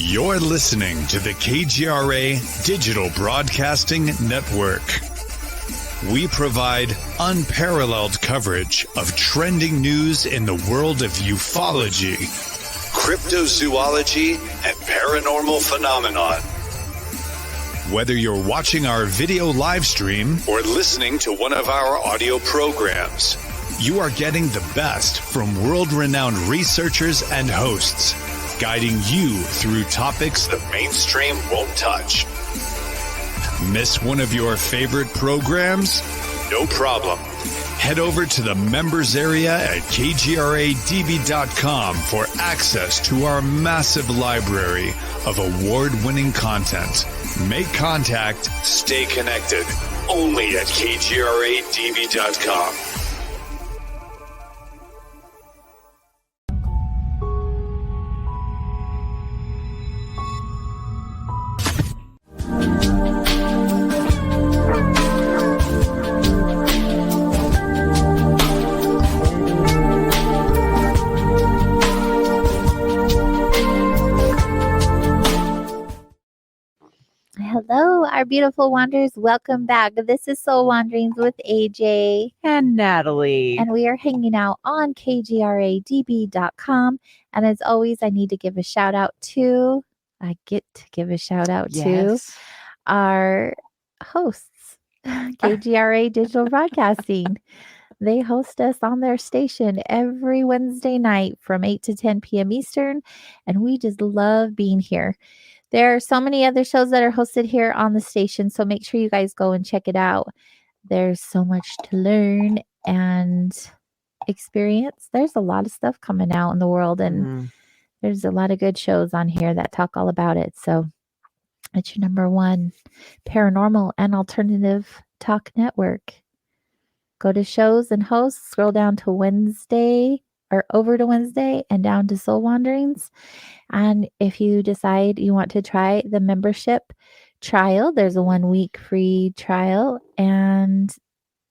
You're listening to the KGRA Digital Broadcasting Network. We provide unparalleled coverage of trending news in the world of ufology, cryptozoology, and paranormal phenomenon. Whether you're watching our video live stream or listening to one of our audio programs, you are getting the best from world-renowned researchers and hosts, guiding you through topics the mainstream won't touch. Miss one of your favorite programs? No problem. Head over to the members area at kgradb.com for access to our massive library of award-winning content. Make contact, stay connected, only at kgradb.com. Hello, our beautiful wanderers. Welcome back. This is Soul Wanderings with AJ and Natalie. And we are hanging out on kgradb.com. And as always, I need to give a shout out to, to our hosts, KGRA Digital Broadcasting. They host us on their station every Wednesday night from 8 to 10 p.m. Eastern. And we just love being here. There are so many other shows that are hosted here on the station, so make sure you guys go and check it out. There's so much to learn and experience. There's a lot of stuff coming out in the world, and there's a lot of good shows on here that talk all about it. So it's your number one paranormal and alternative talk network. Go to shows and hosts, scroll down to Wednesday or over to Wednesday and down to Soul Wanderings. And if you decide you want to try the membership trial, there's a 1 week free trial. And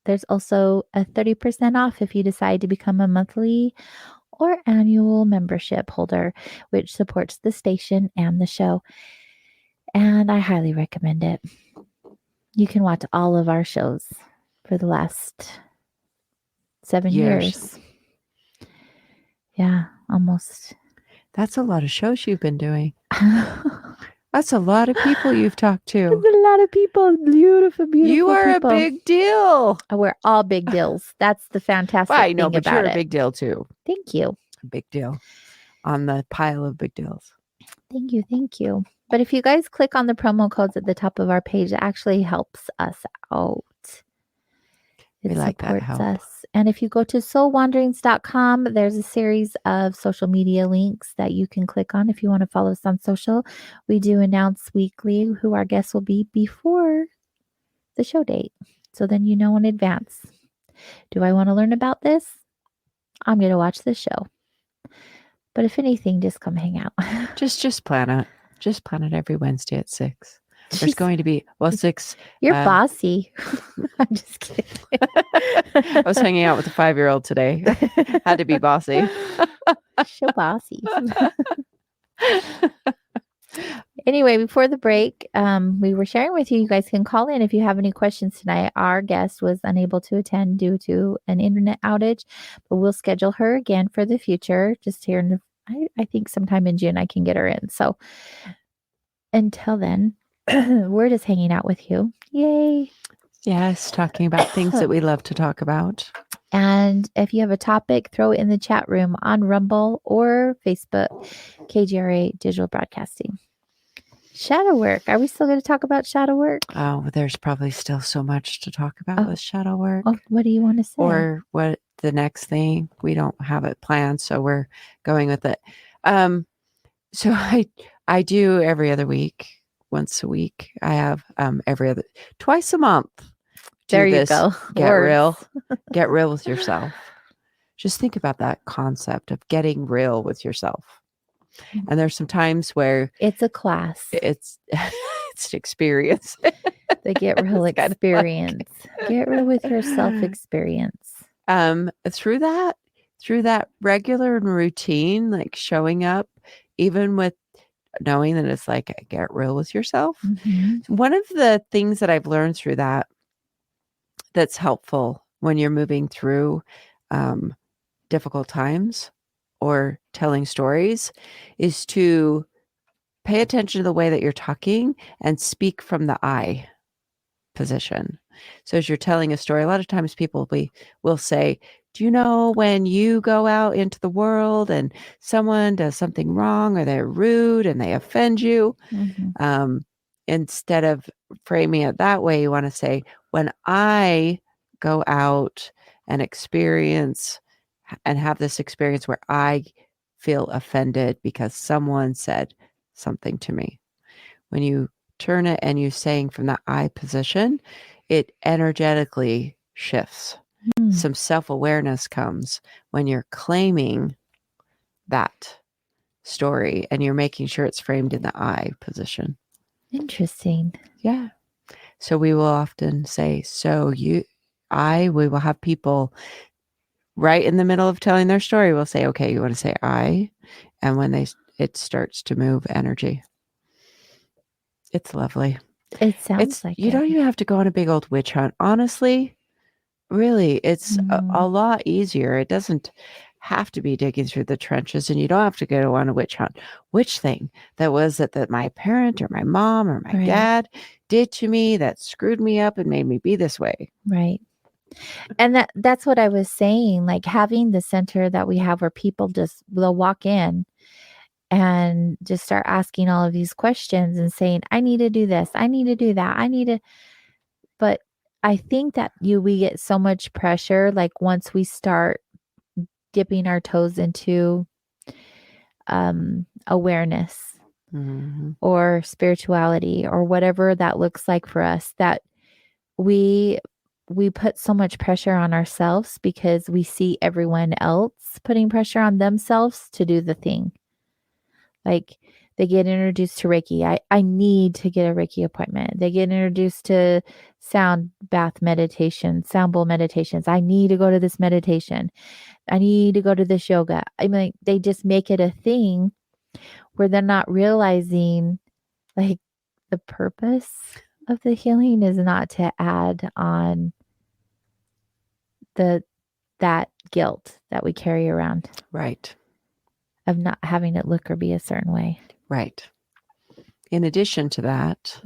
there's also a 30% off if you decide to become a monthly or annual membership holder, which supports the station and the show. And I highly recommend it. You can watch all of our shows for the last 7 years. Yeah, almost. That's a lot of shows you've been doing. That's a lot of people you've talked to. There's a lot of people. Beautiful, beautiful You are people. a big deal. We're all big deals. That's the fantastic I know, thing but about you're it. a big deal too. Thank you. A big deal on the pile of big deals. Thank you. Thank you. But if you guys click on the promo codes at the top of our page, it actually helps us out. It like that supports help. us. And if you go to soulwanderings.com, there's a series of social media links that you can click on if you want to follow us on social. We do announce weekly who our guests will be before the show date. So then you know in advance. Do I want to learn about this? I'm going to watch this show. But if anything, just come hang out. Just plan it. Just plan it every Wednesday at 6. There's going to be 6. You're bossy. I'm just kidding. I was hanging out with a 5-year-old today. Had to be bossy. So bossy. Anyway, before the break, we were sharing with you. You guys can call in if you have any questions tonight. Our guest was unable to attend due to an internet outage, but we'll schedule her again for the future. Just here in I think sometime in June I can get her in. So until then, we're just hanging out with you. Yay. Yes, talking about things that we love to talk about. And if you have a topic, throw it in the chat room on Rumble or Facebook, KGRA Digital Broadcasting. Shadow work. Are we still going to talk about shadow work? Oh, there's probably still so much to talk about with shadow work. Oh, what do you want to say? Or what the next thing? We don't have it planned, so we're going with it. So I do every other week. Once a week. I have twice a month. There you go. Get real. Get real with yourself. Just think about that concept of getting real with yourself. And there's some times where it's a class. It's an experience. The get real experience. Get real with yourself experience. Through that regular and routine, like showing up, even with knowing that it's like get real with yourself. Mm-hmm. One of the things that I've learned through that's helpful when you're moving through difficult times or telling stories is to pay attention to the way that you're talking and speak from the I position. So as you're telling a story, a lot of times people will say, do you know when you go out into the world and someone does something wrong or they're rude and they offend you? Mm-hmm. Instead of framing it that way, you want to say, when I go out and experience and have this experience where I feel offended because someone said something to me. When you turn it and you're saying from the I position, it energetically shifts. Some self-awareness comes when you're claiming that story and you're making sure it's framed in the I position. Interesting. Yeah. So we will often say, we will have people right in the middle of telling their story. We'll say, okay, you want to say I, and when it starts to move energy. It's lovely. It sounds like you don't even have to go on a big old witch hunt. Honestly, really, it's a lot easier. It doesn't have to be digging through the trenches, and you don't have to go on a witch hunt. Which thing that my parent or my mom or my dad did to me that screwed me up and made me be this way. Right. And that's what I was saying, like having the center that we have where people they'll walk in and just start asking all of these questions and saying, I need to do this. I need to do that. But I think that we get so much pressure. Like once we start dipping our toes into awareness or spirituality or whatever that looks like for us, that we put so much pressure on ourselves because we see everyone else putting pressure on themselves to do the thing. Like they get introduced to Reiki. I need to get a Reiki appointment. They get introduced to sound bath meditation, sound bowl meditations. I need to go to this meditation. I need to go to this yoga. I mean, they just make it a thing where they're not realizing like the purpose of the healing is not to add on that guilt that we carry around. Right. Of not having it look or be a certain way. Right. In addition to that,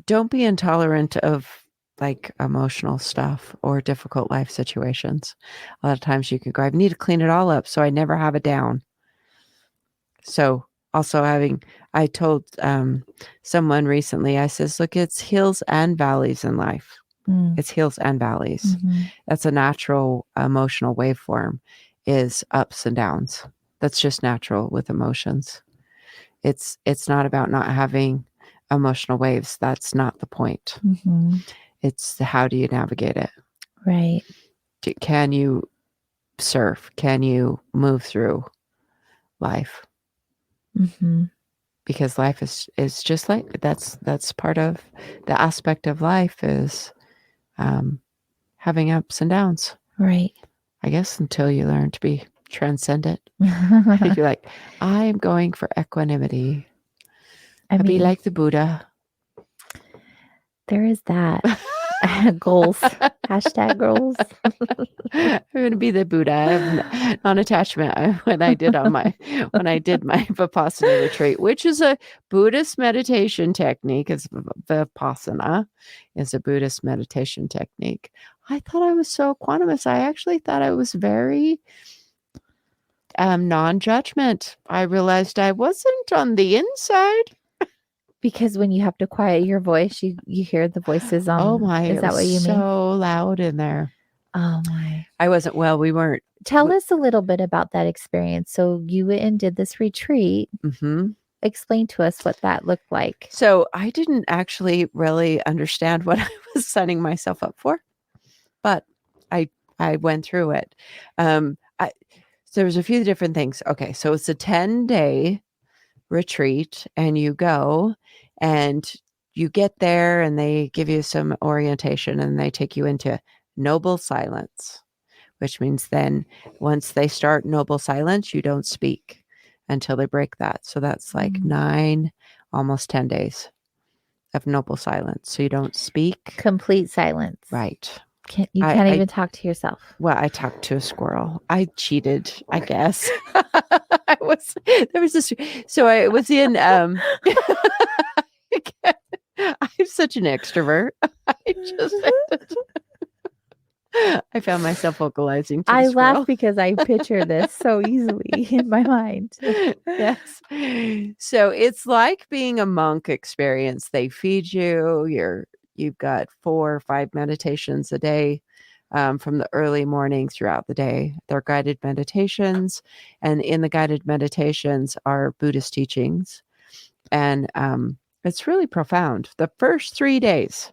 don't be intolerant of like emotional stuff or difficult life situations. A lot of times you can go, I need to clean it all up so I never have it down. So also I told someone recently, I says, look, it's hills and valleys in life. It's hills and valleys. That's a natural emotional waveform, is ups and downs. That's just natural with emotions. It's not about not having emotional waves. That's not the point. It's how do you navigate it? Right. Can you surf? Can you move through life? Because life is just like that's part of the aspect of life is having ups and downs. Right. I guess until you learn to be transcendent. You're like, I'm going for equanimity. I'll be like the Buddha. There is that. Goals. Hashtag goals. I'm going to be the Buddha. Non-attachment. When I did my Vipassana retreat, which is a Buddhist meditation technique, is Vipassana is a Buddhist meditation technique. I thought I was so equanimous. I actually thought I was very non-judgment. I realized I wasn't on the inside. Because when you have to quiet your voice, you hear the voices on. Oh my! Is that what you mean? So loud in there. Oh my! I wasn't. Well, we weren't. Tell us a little bit about that experience. So you went and did this retreat. Explain to us what that looked like. So I didn't actually really understand what I was signing myself up for, but I went through it. So there's a few different things. Okay, so it's a 10-day retreat, and you go and you get there and they give you some orientation and they take you into noble silence, which means then once they start noble silence, you don't speak until they break that. So that's like 9, almost 10 days of noble silence. So you don't speak. Complete silence. Right. You can't even talk to yourself. Well, I talked to a squirrel. I cheated, I guess. It was in I'm such an extrovert. I found myself vocalizing to I the squirrel. laugh because I picture this so easily in my mind. Yes. So it's like being a monk experience. They feed you, you've got 4 or 5 meditations a day from the early morning throughout the day. They're guided meditations, and in the guided meditations are Buddhist teachings. And it's really profound. The first 3 days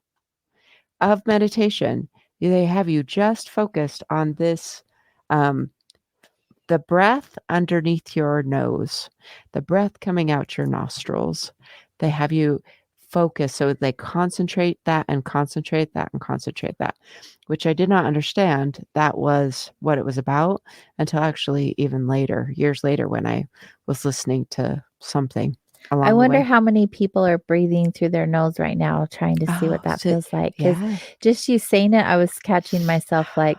of meditation, they have you just focused on this, the breath underneath your nose, the breath coming out your nostrils. They have you focus. So they concentrate that and concentrate that and concentrate that, which I did not understand that was what it was about until actually even later, years later, when I was listening to something. I wonder how many people are breathing through their nose right now, trying to see what that feels like. Because just you saying it, I was catching myself like,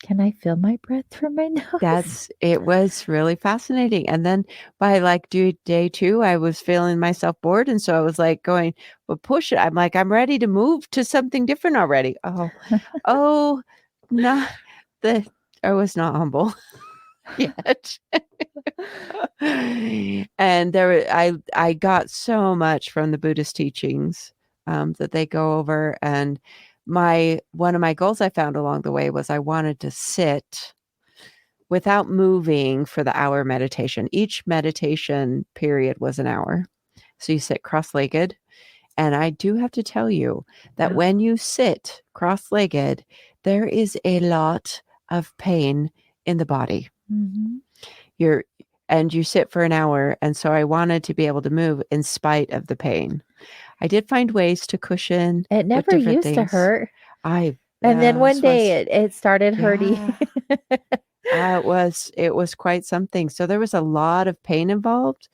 can I feel my breath from my nose? It was really fascinating. And then by like day 2, I was feeling myself bored. And so I was like going, well, push it. I'm like, I'm ready to move to something different already. Oh, no, I was not humble yet. And I got so much from the Buddhist teachings that they go over. And one of my goals I found along the way was I wanted to sit without moving for the hour meditation. Each meditation period was an hour. So you sit cross-legged. And I do have to tell you that when you sit cross-legged, there is a lot of pain in the body. Mm-hmm. You sit for an hour. And so I wanted to be able to move in spite of the pain. I did find ways to cushion. It never used to hurt. And then one day it started hurting. It was quite something. So there was a lot of pain involved.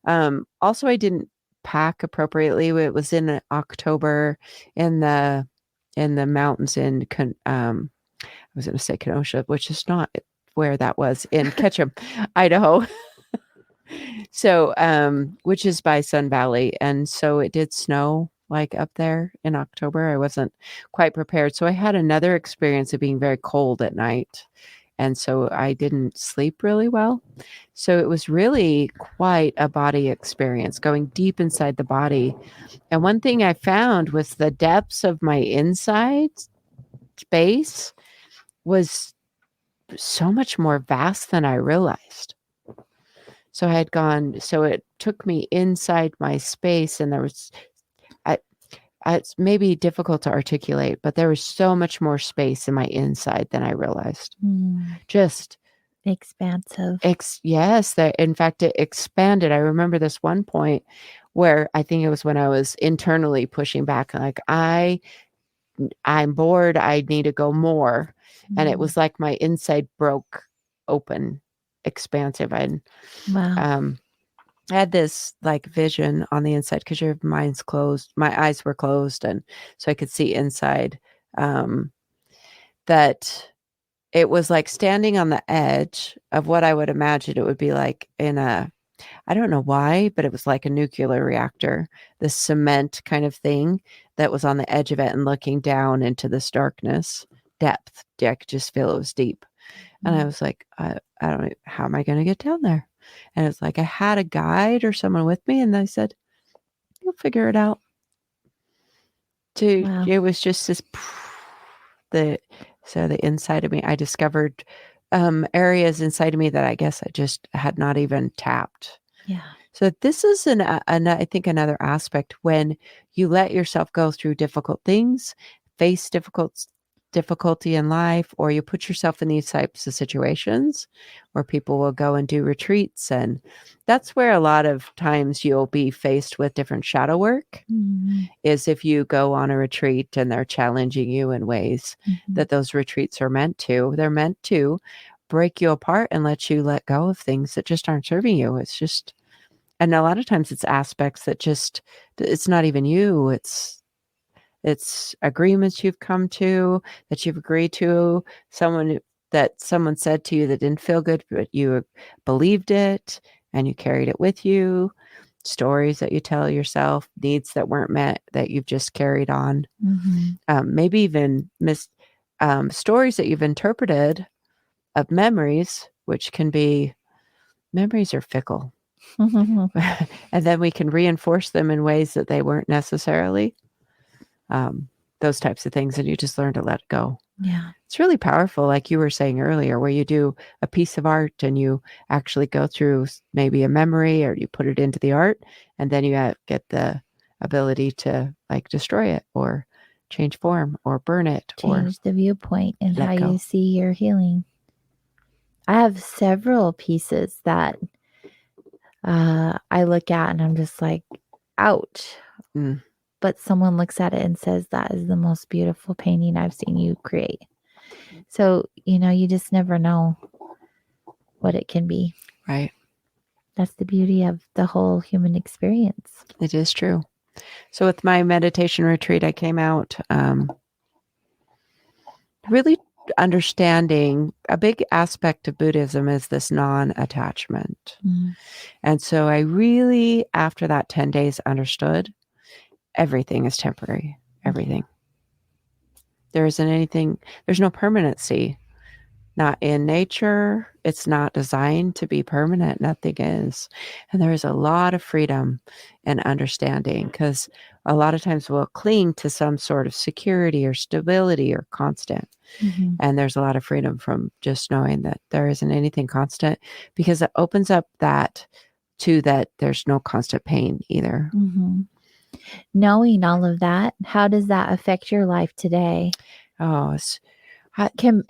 Also, I didn't pack appropriately. It was in October in the mountains in I was going to say Kenosha, which is not where that was, in Ketchum, Idaho. So, which is by Sun Valley. And so it did snow like up there in October. I wasn't quite prepared. So I had another experience of being very cold at night. And so I didn't sleep really well. So it was really quite a body experience, going deep inside the body. And one thing I found was the depths of my inside space was so much more vast than I realized. So it took me inside my space, and there was, it's maybe difficult to articulate, but there was so much more space in my inside than I realized. Just expansive. Yes. In fact, it expanded. I remember this one point where I think it was when I was internally pushing back, like, I'm bored. I need to go more. And it was like my inside broke open, expansive. I had this like vision on the inside because your mind's closed. My eyes were closed, and so I could see inside. That it was like standing on the edge of what I would imagine it would be like in I don't know why, but it was like a nuclear reactor, the cement kind of thing that was on the edge of it and looking down into this darkness depth. I could just feel it was deep. And I was like, I don't know, how am I going to get down there? And it's like I had a guide or someone with me, and they said, you'll figure it out. It was just this, the inside of me, I discovered areas inside of me that I guess I just had not even tapped. Yeah. So this is I think another aspect when you let yourself go through difficult things, face difficulty in life, or you put yourself in these types of situations where people will go and do retreats. And that's where a lot of times you'll be faced with different shadow work, is if you go on a retreat and they're challenging you in ways that those retreats are meant to. They're meant to break you apart and let you let go of things that just aren't serving you. It's just, and a lot of times it's aspects that just, it's not even you. It's agreements you've come to, that you've agreed to, someone said to you that didn't feel good, but you believed it and you carried it with you, stories that you tell yourself, needs that weren't met that you've just carried on. Maybe even stories that you've interpreted of memories, which can be, memories are fickle. And then we can reinforce them in ways that they weren't necessarily. those types of things, and you just learn to let it go. Yeah. It's really powerful, like you were saying earlier, where you do a piece of art and you actually go through maybe a memory, or you put it into the art, and then you get the ability to like destroy it or change form or burn it, change the viewpoint and how go. you see your healing. I have several pieces that I look at and I'm just like, ouch. But someone looks at it and says, that is the most beautiful painting I've seen you create. So, you just never know what it can be. Right. That's the beauty of the whole human experience. It is true. So with my meditation retreat, I came out really understanding a big aspect of Buddhism is this non-attachment. And so I really, after that 10 days, understood everything is temporary. Everything. There isn't anything, there's no permanency. Not in nature. It's not designed to be permanent. Nothing is. And there is a lot of freedom and understanding, because a lot of times we'll cling to some sort of security or stability or constant. And there's a lot of freedom from just knowing that there isn't anything constant, because it opens up that there's no constant pain either. Knowing all of that, how does that affect your life today? Oh,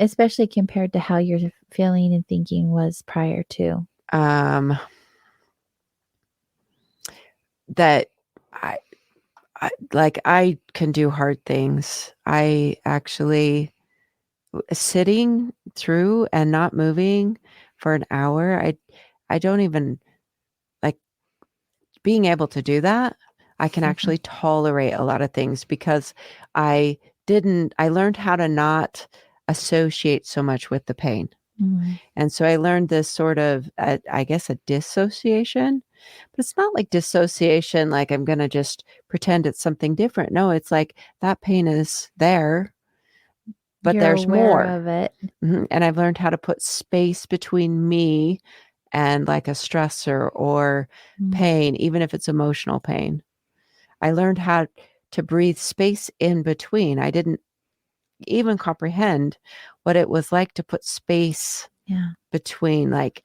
especially compared to how your feeling and thinking was prior to. That I can do hard things. I actually, sitting through and not moving for an hour, I don't even like being able to do that. I can actually tolerate a lot of things, because I learned how to not associate so much with the pain. And so I learned this sort of, I guess, a dissociation, but it's not like dissociation, like I'm going to just pretend it's something different. No, it's like that pain is there, but You're there's aware more of it. And I've learned how to put space between me and like a stressor or pain, even if it's emotional pain. I learned how to breathe space in between. I didn't even comprehend what it was like to put space between, like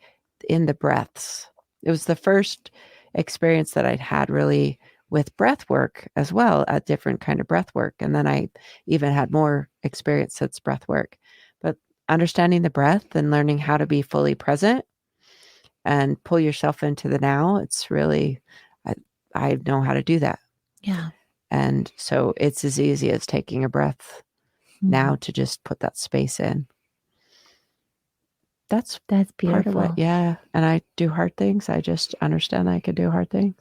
in the breaths. It was the first experience that I'd had really with breath work as well, a different kind of breath work. And then I even had more experience since breath work. But understanding the breath and learning how to be fully present and pull yourself into the now, it's really, I know how to do that. Yeah. And so it's as easy as taking a breath now to just put that space in. That's beautiful. Part of it. Yeah. And I do hard things. I just understand that I can do hard things.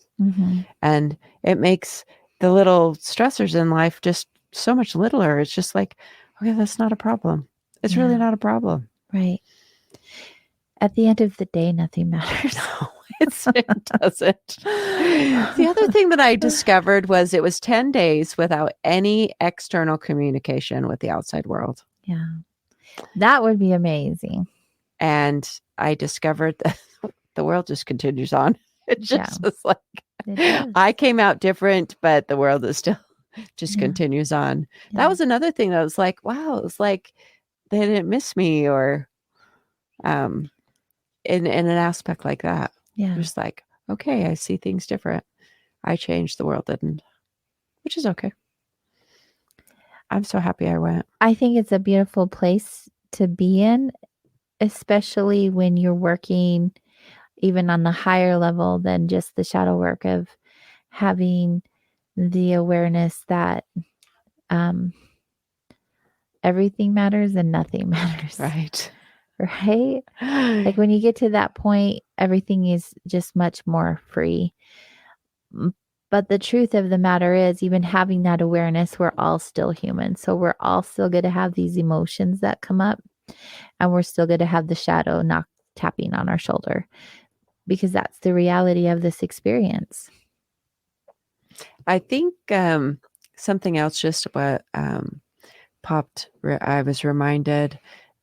And it makes the little stressors in life just so much littler. It's just like, okay, that's not a problem. It's really not a problem. Right. At the end of the day, nothing matters. No, it doesn't. The other thing that I discovered was it was 10 days without any external communication with the outside world. Yeah. That would be amazing. And I discovered that the world just continues on. It just was like, I came out different, but the world is still just continues on. That was another thing that was like, wow, it was like they didn't miss me, or in an aspect like that. Yeah. Just like, okay, I see things different. I changed, the world didn't, which is okay. I'm so happy I went. I think it's a beautiful place to be in, especially when you're working even on the higher level than just the shadow work of having the awareness that everything matters and nothing matters. Right. Right? Like when you get to that point, everything is just much more free. But the truth of the matter is, even having that awareness, we're all still human. So we're all still going to have these emotions that come up, and we're still going to have the shadow tapping on our shoulder, because that's the reality of this experience. I think something else just what popped, I was reminded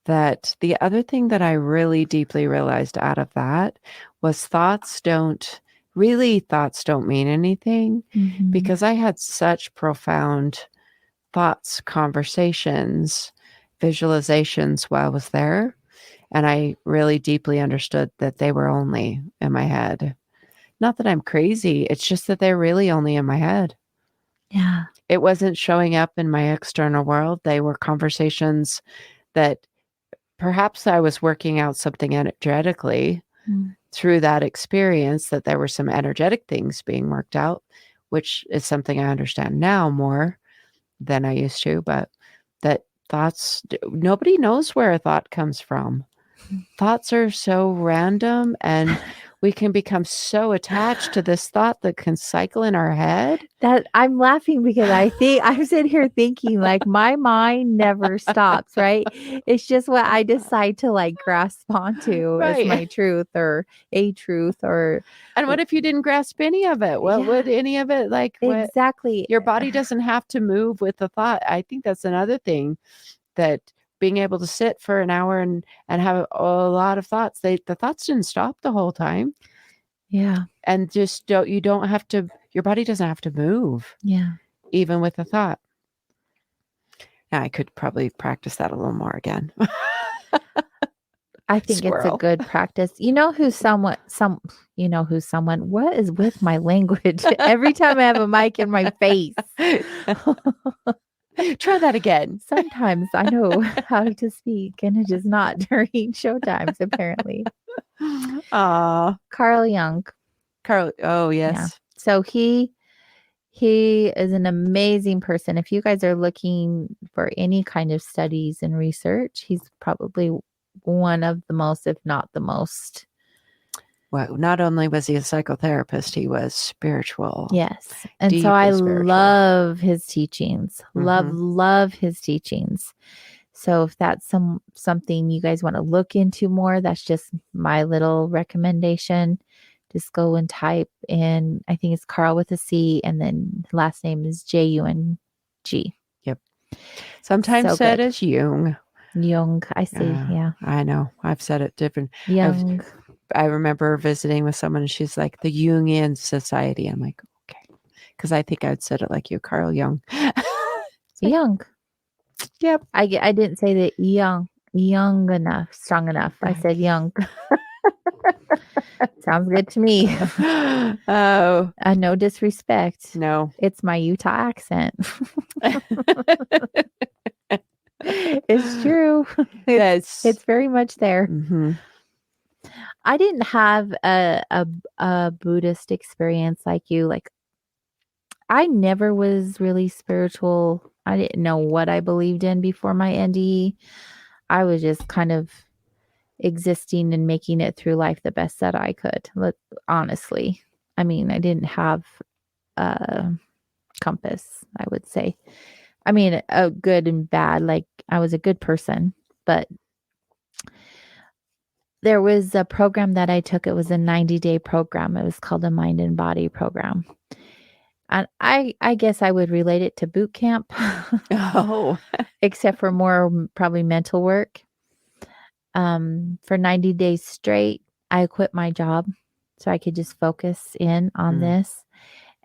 that the other thing that I really deeply realized out of that was thoughts don't mean anything, because I had such profound thoughts, conversations, visualizations while I was there. And I really deeply understood that they were only in my head. Not that I'm crazy. It's just that they're really only in my head. Yeah. It wasn't showing up in my external world. They were conversations that perhaps I was working out something energetically through that experience, that there were some energetic things being worked out, which is something I understand now more than I used to. But that thoughts, nobody knows where a thought comes from. Thoughts are so random, and we can become so attached to this thought that can cycle in our head. That I'm laughing because I think I'm sitting here thinking like my mind never stops, right? It's just what I decide to like grasp onto as my truth or a truth or. And what if you didn't grasp any of it? What would any of it like? Exactly. Your body doesn't have to move with the thought. I think that's another thing, that being able to sit for an hour and have a lot of thoughts. The thoughts didn't stop the whole time. Yeah. And just you don't have to, your body doesn't have to move. Yeah. Even with a thought. Now I could probably practice that a little more again. I think it's a good practice. You know who's someone, what is with my language? Every time I have a mic in my face. Try that again. Sometimes I know how to speak, and it is not during show times, apparently. Carl Jung. Oh, yes. Yeah. So he is an amazing person. If you guys are looking for any kind of studies and research, he's probably one of the most, if not the most. Well, not only was he a psychotherapist, he was spiritual. Yes. And so I love his teachings. Love his teachings. So if that's something you guys want to look into more, that's just my little recommendation. Just go and type in, I think it's Carl with a C, and then last name is J-U-N-G. Yep. Sometimes said as Jung. Jung, I see. Yeah. I know. I've said it different. Jung. I remember visiting with someone, and she's like, the Jungian Society. I'm like, okay. Because I think I'd said it like you, Carl Jung. Jung. Yep. I didn't say that young enough, strong enough. I said young. Sounds good to me. Oh. No disrespect. No. It's my Utah accent. It's true. It's very much there. Mm-hmm. I didn't have a Buddhist experience like you. Like, I never was really spiritual. I didn't know what I believed in before my NDE. I was just kind of existing and making it through life the best that I could. Honestly, I mean, I didn't have a compass, I would say. I mean, a good and bad. Like, I was a good person, but there was a program that I took. It was a 90-day program. It was called a Mind and Body program. And I guess I would relate it to boot camp. Oh. Except for more probably mental work. For 90 days straight, I quit my job so I could just focus in on this.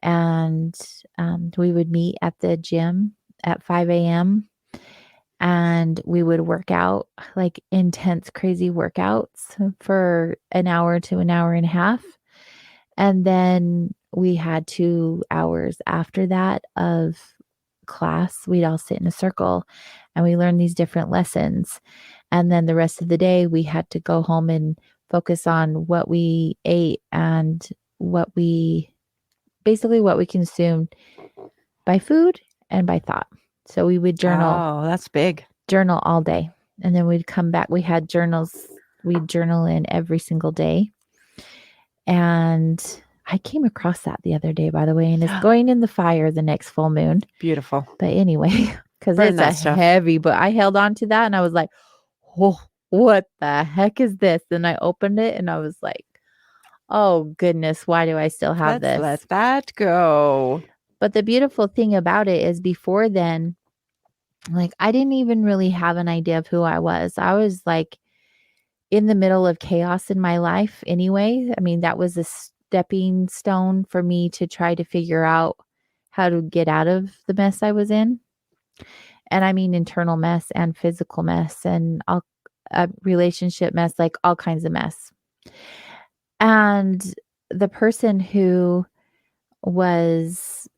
And we would meet at the gym at 5 a.m. and we would work out, like intense, crazy workouts for an hour to an hour and a half. And then we had 2 hours after that of class. We'd all sit in a circle and we learned these different lessons. And then the rest of the day, we had to go home and focus on what we ate and what we consumed by food and by thought. So we would journal. Oh, that's big. Journal all day. And then we'd come back. We had journals. We'd journal in every single day. And I came across that the other day, by the way, and it's going in the fire the next full moon. Beautiful. But anyway, because it's a heavy, but I held on to that and I was like, oh, what the heck is this? And I opened it and I was like, oh goodness, why do I still have this? Let that go. But the beautiful thing about it is before then, like, I didn't even really have an idea of who I was. I was like in the middle of chaos in my life anyway. I mean, that was a stepping stone for me to try to figure out how to get out of the mess I was in. And I mean internal mess and physical mess and all relationship mess, like all kinds of mess. And the person who was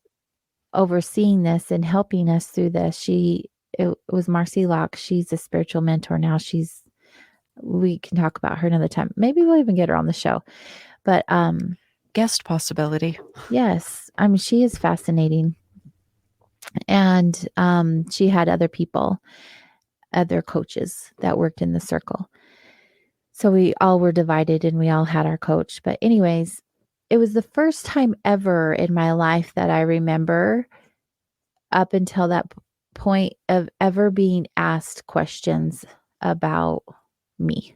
overseeing this and helping us through this, it was Marcy Locke. She's a spiritual mentor now. We can talk about her another time. Maybe we'll even get her on the show. But guest possibility. Yes. I mean, she is fascinating. And she had other people, other coaches that worked in the circle. So we all were divided and we all had our coach. But anyways, it was the first time ever in my life that I remember up until that point of ever being asked questions about me.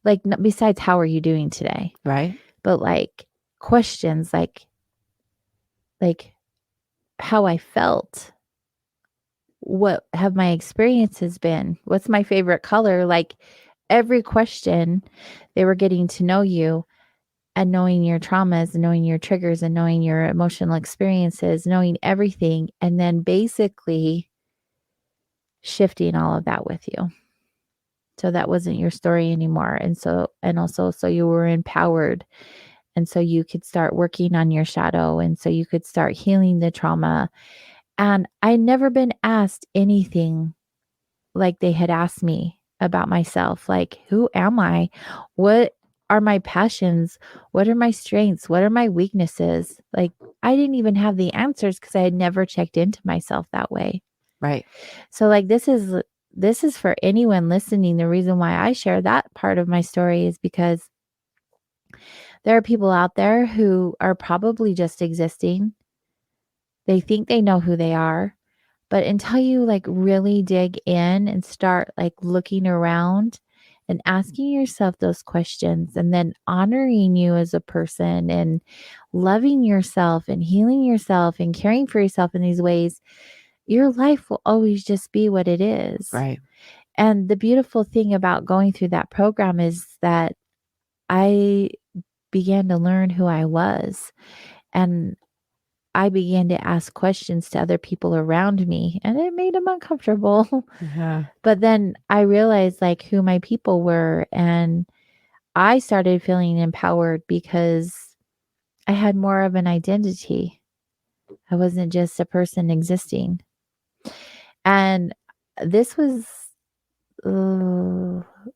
Like, besides, how are you doing today? Right. But like questions like how I felt. What have my experiences been? What's my favorite color? Like every question, they were getting to know you and knowing your traumas and knowing your triggers and knowing your emotional experiences, knowing everything, and then basically shifting all of that with you. So that wasn't your story anymore. And also you were empowered. And so you could start working on your shadow. And so you could start healing the trauma. And I'd never been asked anything like they had asked me about myself. Like, who am I? What are my passions? What are my strengths? What are my weaknesses? Like, I didn't even have the answers because I had never checked into myself that way. Right. So like, this is for anyone listening. The reason why I share that part of my story is because there are people out there who are probably just existing. They think they know who they are, but until you like really dig in and start like looking around and asking yourself those questions and then honoring you as a person and loving yourself and healing yourself and caring for yourself in these ways, your life will always just be what it is. Right. And the beautiful thing about going through that program is that I began to learn who I was, and I began to ask questions to other people around me, and it made them uncomfortable. Yeah. But then I realized like who my people were, and I started feeling empowered because I had more of an identity. I wasn't just a person existing. And this was,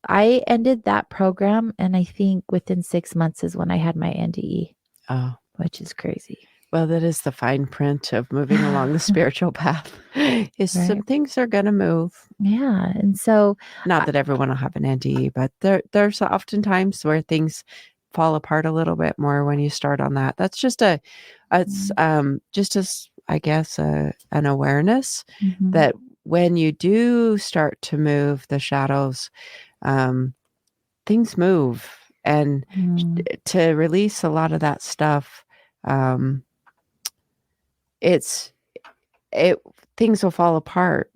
I ended that program, and I think within 6 months is when I had my NDE. Oh, which is crazy. Well, that is the fine print of moving along the spiritual path. Is some Right. things are going to move. Yeah. And so, Not that everyone will have an NDE, but there's often times where things fall apart a little bit more when you start on that. That's just just as, I guess, an awareness that when you do start to move the shadows, things move, and to release a lot of that stuff, things will fall apart.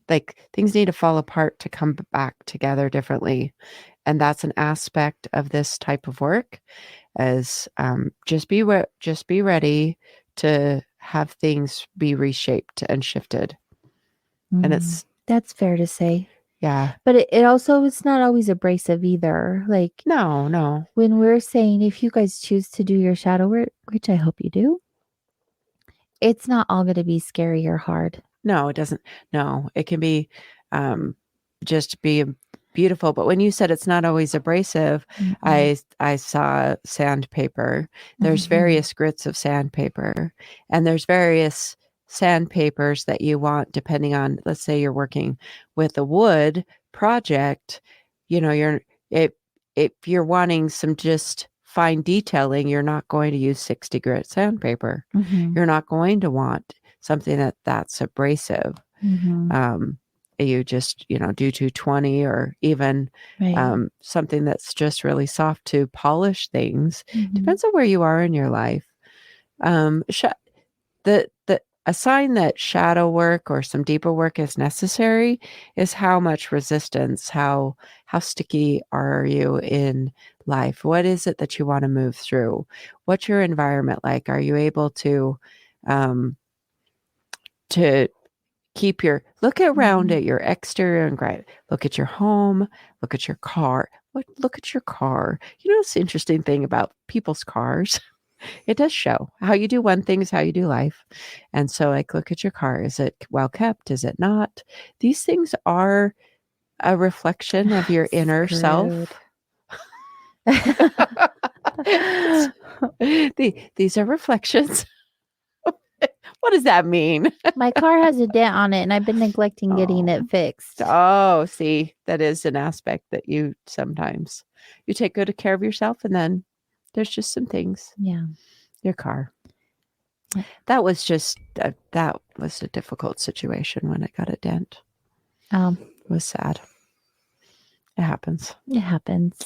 Like things need to fall apart to come back together differently. And that's an aspect of this type of work, as just be ready to have things be reshaped and shifted. And that's fair to say. Yeah. But it also, it's not always abrasive either. Like, no. When we're saying, if you guys choose to do your shadow work, which I hope you do, it's not all going to be scary or hard. No, it doesn't. No, it can be just be beautiful. But when you said it's not always abrasive, I saw sandpaper. There's various grits of sandpaper, and there's various sandpapers that you want depending on, let's say you're working with a wood project, if you're wanting some just fine detailing, you're not going to use 60 grit sandpaper. You're not going to want something that's abrasive. You just, do 220, or even something that's just really soft to polish things. Depends on where you are in your life. A sign that shadow work or some deeper work is necessary is how much resistance, how sticky are you in life? What is it that you want to move through? What's your environment like? Are you able to look around at your exterior and look at your home, look at your car. Look at your car. You know, it's the interesting thing about people's cars. It does show how you do one thing is how you do life. And so like, look at your car. Is it well kept? Is it not? These things are a reflection of your inner self. These are reflections. What does that mean? My car has a dent on it and I've been neglecting getting it fixed. Oh, see, that is an aspect that you sometimes you take good care of yourself, and then there's just some things. Yeah. Your car. That was just that was a difficult situation when it got a dent. It was sad. It happens. It happens.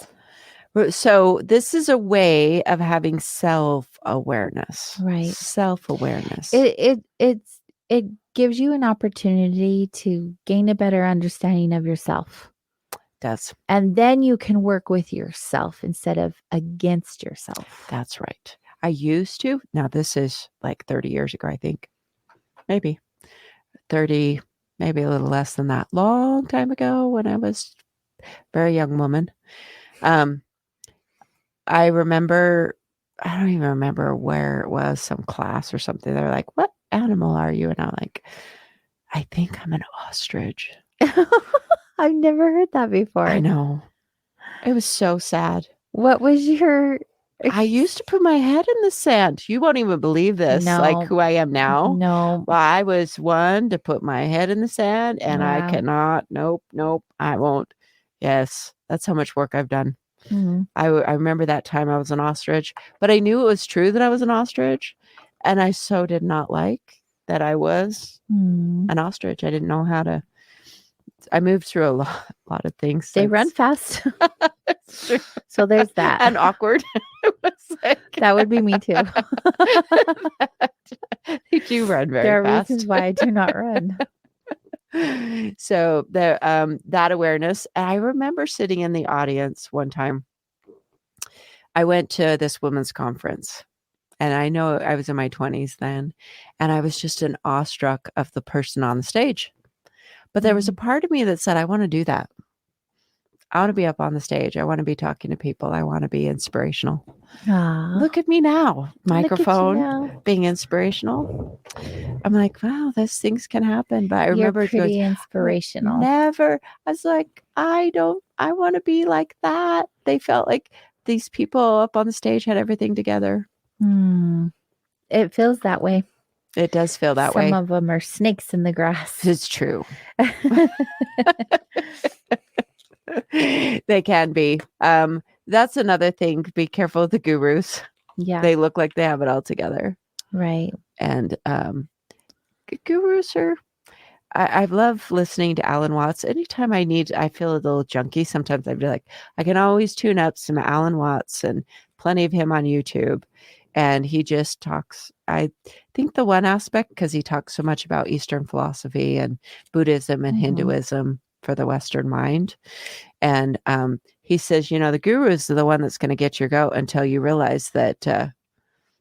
So this is a way of having self-awareness. Right. Self-awareness. It gives you an opportunity to gain a better understanding of yourself. It does. And then you can work with yourself instead of against yourself. That's right. I used to. Now this is like 30 years ago, I think. Maybe 30, maybe a little less than that. Long time ago when I was a very young woman. I remember, I don't even remember where it was, some class or something. They're like, what animal are you? And I'm like, I think I'm an ostrich. I've never heard that before. I know. It was so sad. What was your... I used to put my head in the sand. You won't even believe this, like who I am now. No. Well, I was one to put my head in the sand, and I cannot. Nope, I won't. Yes, that's how much work I've done. Mm-hmm. I remember that time I was an ostrich, but I knew it was true that I was an ostrich, and I so did not like that I was an ostrich. I didn't know how to. I moved through a lot of things. They run fast. So there's that. And awkward. That would be me too. They do run very fast. There are reasons why I do not run. So that awareness. I remember sitting in the audience one time. I went to this women's conference, and I know I was in my 20s then, and I was just awestruck of the person on the stage. But there was a part of me that said, I want to do that. I want to be up on the stage. I want to be talking to people. I want to be inspirational. Look at me now. Microphone, being inspirational. I'm like, wow, those things can happen. But I remember You're pretty inspirational. Never. I was like, I want to be like that. They felt like these people up on the stage had everything together. It feels that way. It does feel that way. Some of them are snakes in the grass. It's true. They can be. That's another thing. Be careful of the gurus. Yeah. They look like they have it all together. Right. And gurus are, I love listening to Alan Watts. Anytime I feel a little junky, sometimes I'd be like, I can always tune up some Alan Watts, and plenty of him on YouTube. And he just talks, I think the one aspect, because he talks so much about Eastern philosophy and Buddhism and Hinduism for the Western mind. And he says, the guru is the one that's going to get your goat until you realize that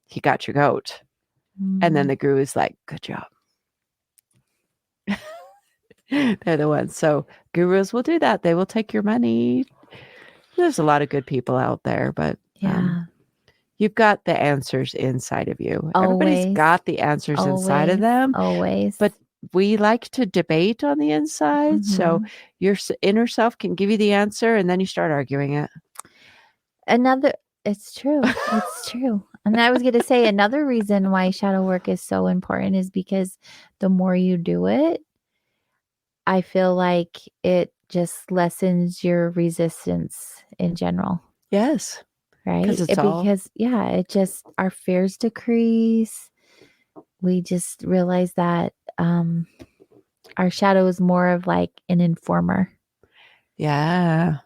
he got your goat. And then the guru is like, good job. They're the ones. So gurus will do that. They will take your money. There's a lot of good people out there, but you've got the answers inside of you. Always. Everybody's got the answers inside of them. Always. But we like to debate on the inside. So your inner self can give you the answer, and then you start arguing it. It's true. It's true. And I was going to say another reason why shadow work is so important is because the more you do it, I feel like it just lessens your resistance in general. Yes. Right. Because it just, our fears decrease. We just realize that our shadow is more of like an informer. Yeah.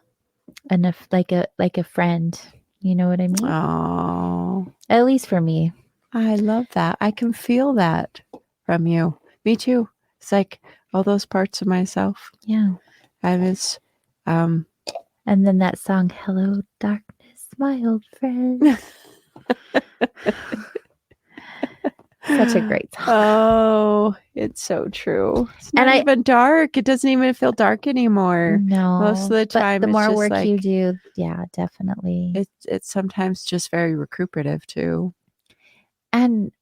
And like a friend. You know what I mean? Oh. At least for me. I love that. I can feel that from you. Me too. It's like all those parts of myself. Yeah. I was and then that song, Hello Darkness, My Old Friend. Such a great song. Oh, it's so true. It's And not even dark. It doesn't even feel dark anymore. No. Most of the time, but the it's more just work like, you do, yeah, definitely. it's sometimes just very recuperative too. And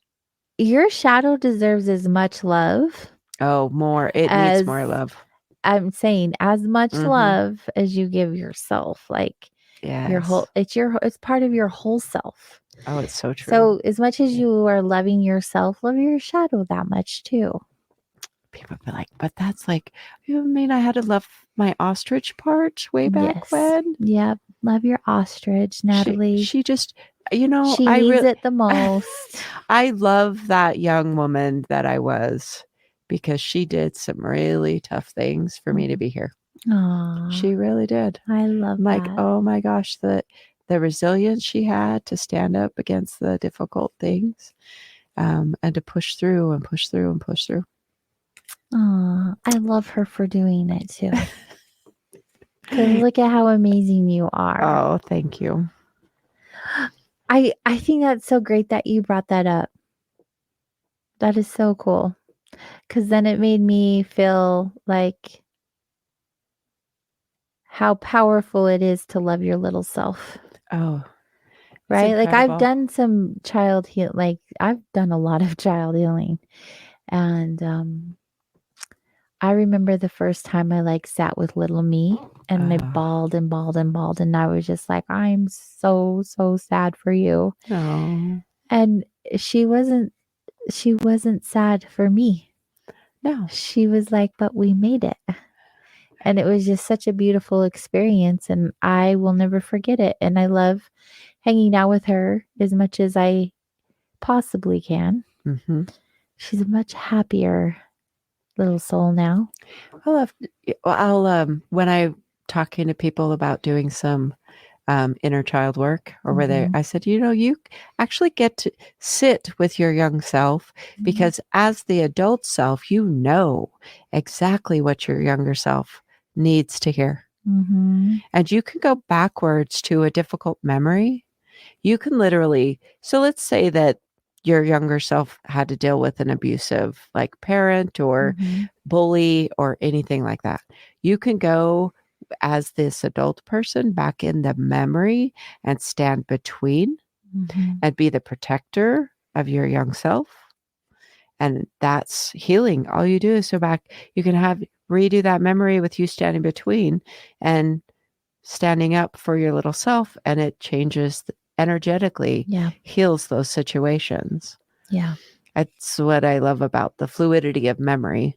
your shadow deserves as much love. Oh, more. It needs more love. I'm saying as much Mhm. love as you give yourself. Like your whole, Yes. it's part of your whole self. Oh, it's so true. So as much as you are loving yourself, love your shadow that much too. People be like, but that's like, you mean I had to love my ostrich part way back Yes. when? Yep. Love your ostrich, Natalie. She just, you know, She needs it the most. I love that young woman that I was because she did some really tough things for me to be here. Aw, She really did. I love I'm like, that. oh my gosh, the resilience she had to stand up against the difficult things, and to push through and push through and push through. Aw, I love her for doing it too. Because look at how amazing you are. Oh, thank you. I think that's so great that you brought that up. That is so cool. Because then it made me feel like how powerful it is to love your little self. Oh, right? Like I've incredible. done some child heal, like I've done a lot of child healing, and I remember the first time I like sat with little me and I bawled and bawled and bawled, and I was just like, I'm so sad for you. No. And she wasn't sad for me. No. She was like, but we made it. And it was just such a beautiful experience, and I will never forget it. And I love hanging out with her as much as I possibly can. Mm-hmm. She's a much happier little soul now. I'll when I'm talking to people about doing some inner child work or whether I said, you actually get to sit with your young self, because as the adult self, you know exactly what your younger self needs to hear. And you can go backwards to a difficult memory. You can literally, so let's say that your younger self had to deal with an abusive like parent or bully or anything like that. You can go as this adult person back in the memory and stand between and be the protector of your young self. And that's healing. All you do is go back. You can redo that memory with you standing between and standing up for your little self, and it changes energetically, heals those situations. Yeah. That's what I love about the fluidity of memory.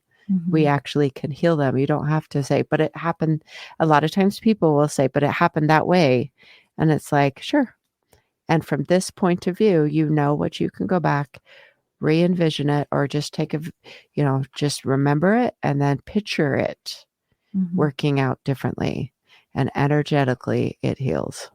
We actually can heal them. You don't have to say, but it happened. A lot of times people will say, but it happened that way. And it's like, sure. And from this point of view, you know what you can go back, re-envision it, or just just remember it and then picture it working out differently. And energetically, it heals.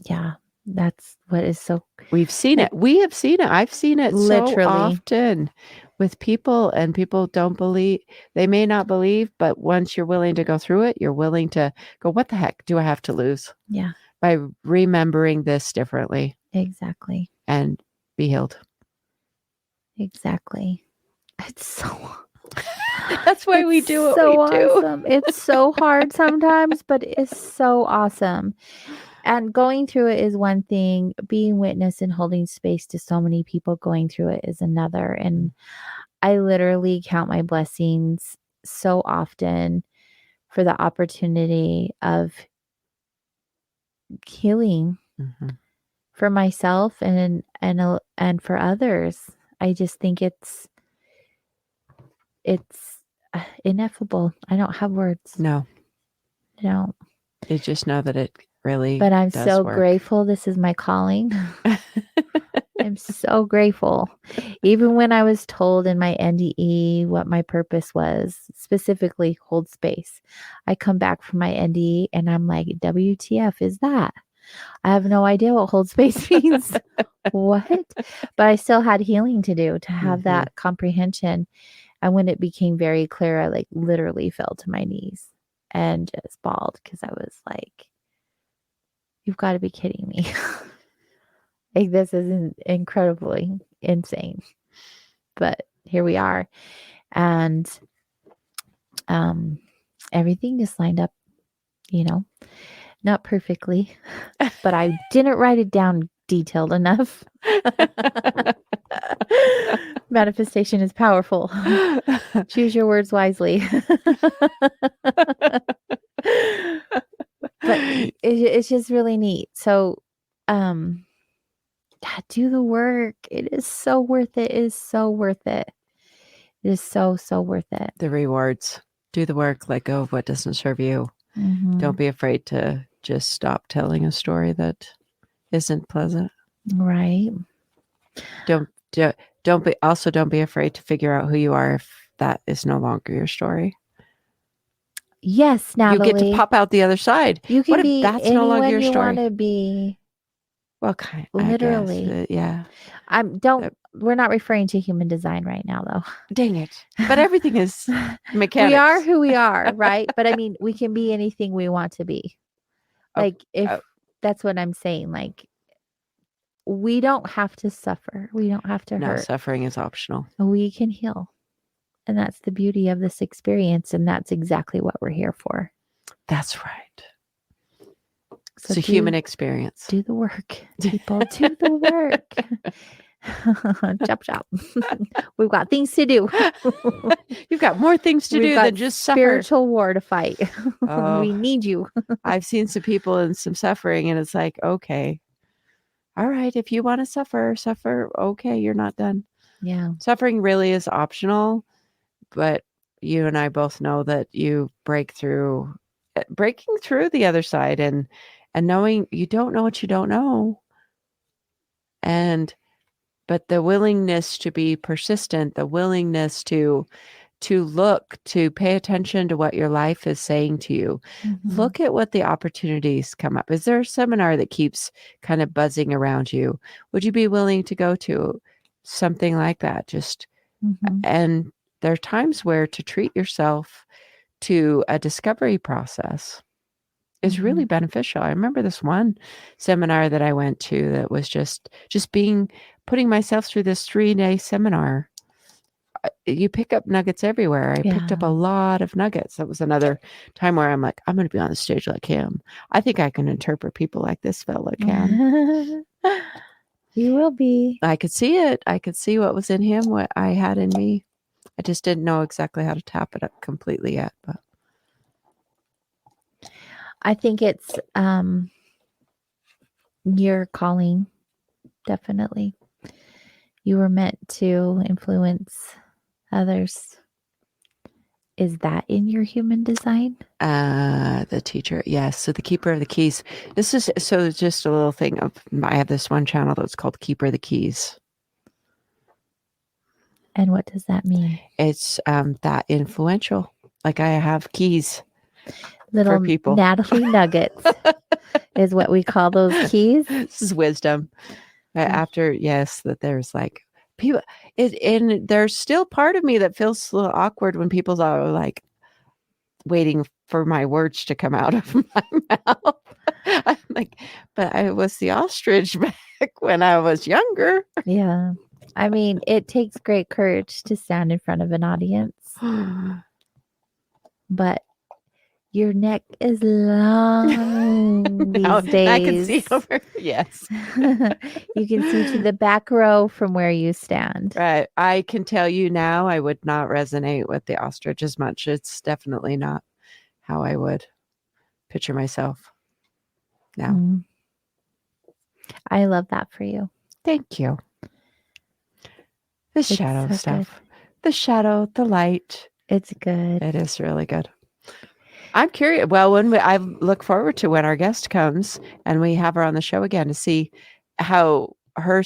Yeah, that's what is so. We've seen it. We have seen it. I've seen it literally so often with people, and people don't believe. They may not believe, but once you're willing to go through it, you're willing to go, what the heck do I have to lose? Yeah. By remembering this differently. Exactly. And be healed. Exactly. It's so. That's why we do what so we do. Awesome. It's so hard sometimes, but it's so awesome. And going through it is one thing. Being witness and holding space to so many people going through it is another. And I literally count my blessings so often for the opportunity of healing for myself and for others. I just think it's ineffable. I don't have words. No. No. You just know that it really But I'm does so work. grateful. This is my calling. I'm so grateful. Even when I was told in my NDE what my purpose was, specifically hold space, I come back from my NDE and I'm like, WTF is that? I have no idea what hold space means. What? But I still had healing to do to have that comprehension. And when it became very clear, I like literally fell to my knees and just bawled because I was like, you've got to be kidding me. Like, this is incredibly insane. But here we are. And everything is lined up, not perfectly, but I didn't write it down detailed enough. Manifestation is powerful. Choose your words wisely. But it's just really neat. So, do the work. It is so worth it. It is so worth it. It is so worth it. The rewards. Do the work. Let go of what doesn't serve you. Mm-hmm. Don't be afraid to just stop telling a story that isn't pleasant. Right. Don't be afraid to figure out who you are if that is no longer your story. Yes, Natalie. You get to pop out the other side. You can what be if that's no longer your you story? Want to be. Well, kind literally. Yeah. We're not referring to human design right now, though. Dang it! But everything is mechanics. We are who we are, right? But I mean, we can be anything we want to be. Like that's what I'm saying. Like, we don't have to suffer. We don't have to hurt. No, suffering is optional. We can heal. And that's the beauty of this experience. And that's exactly what we're here for. That's right. So it's a human experience. Do the work, people. Do the work. Chop. We've got things to do. You've got more things to do than just suffer. Spiritual war to fight. We need you. I've seen some people in some suffering, and it's like, okay, all right, if you want to suffer. Okay, you're not done. Yeah. Suffering really is optional, but you and I both know that you breaking through the other side and knowing you don't know what you don't know. But the willingness to be persistent, the willingness to look, to pay attention to what your life is saying to you. Mm-hmm. Look at what the opportunities come up. Is there a seminar that keeps kind of buzzing around you? Would you be willing to go to something like that? And there are times where to treat yourself to a discovery process is really beneficial. I remember this one seminar that I went to that was just putting myself through this 3-day seminar. You pick up nuggets everywhere. I picked up a lot of nuggets. That was another time where I'm like, I'm going to be on the stage like him. I think I can interpret people like this fella can. You will be. I could see it. I could see what was in him, what I had in me. I just didn't know exactly how to tap it up completely yet. But I think it's your calling. Definitely. You were meant to influence others. Is that in your human design? The teacher, yes. So the keeper of the keys. This is just a little thing I have this one channel that's called Keeper of the Keys. And what does that mean? It's that influential. Like I have keys. Little for people. Natalie nuggets is what we call those keys. This is wisdom. After, yes, that there's like people, and there's still part of me that feels a little awkward when people are like waiting for my words to come out of my mouth. I'm like, but I was the ostrich back when I was younger. Yeah. I mean, it takes great courage to stand in front of an audience, but your neck is long these days. I can see over. Yes. You can see to the back row from where you stand. Right. I can tell you now, I would not resonate with the ostrich as much. It's definitely not how I would picture myself now. Mm. I love that for you. Thank you. The shadow so stuff. Good. The shadow, the light. It's good. It is really good. I'm curious. Well, I look forward to when our guest comes and we have her on the show again to see how her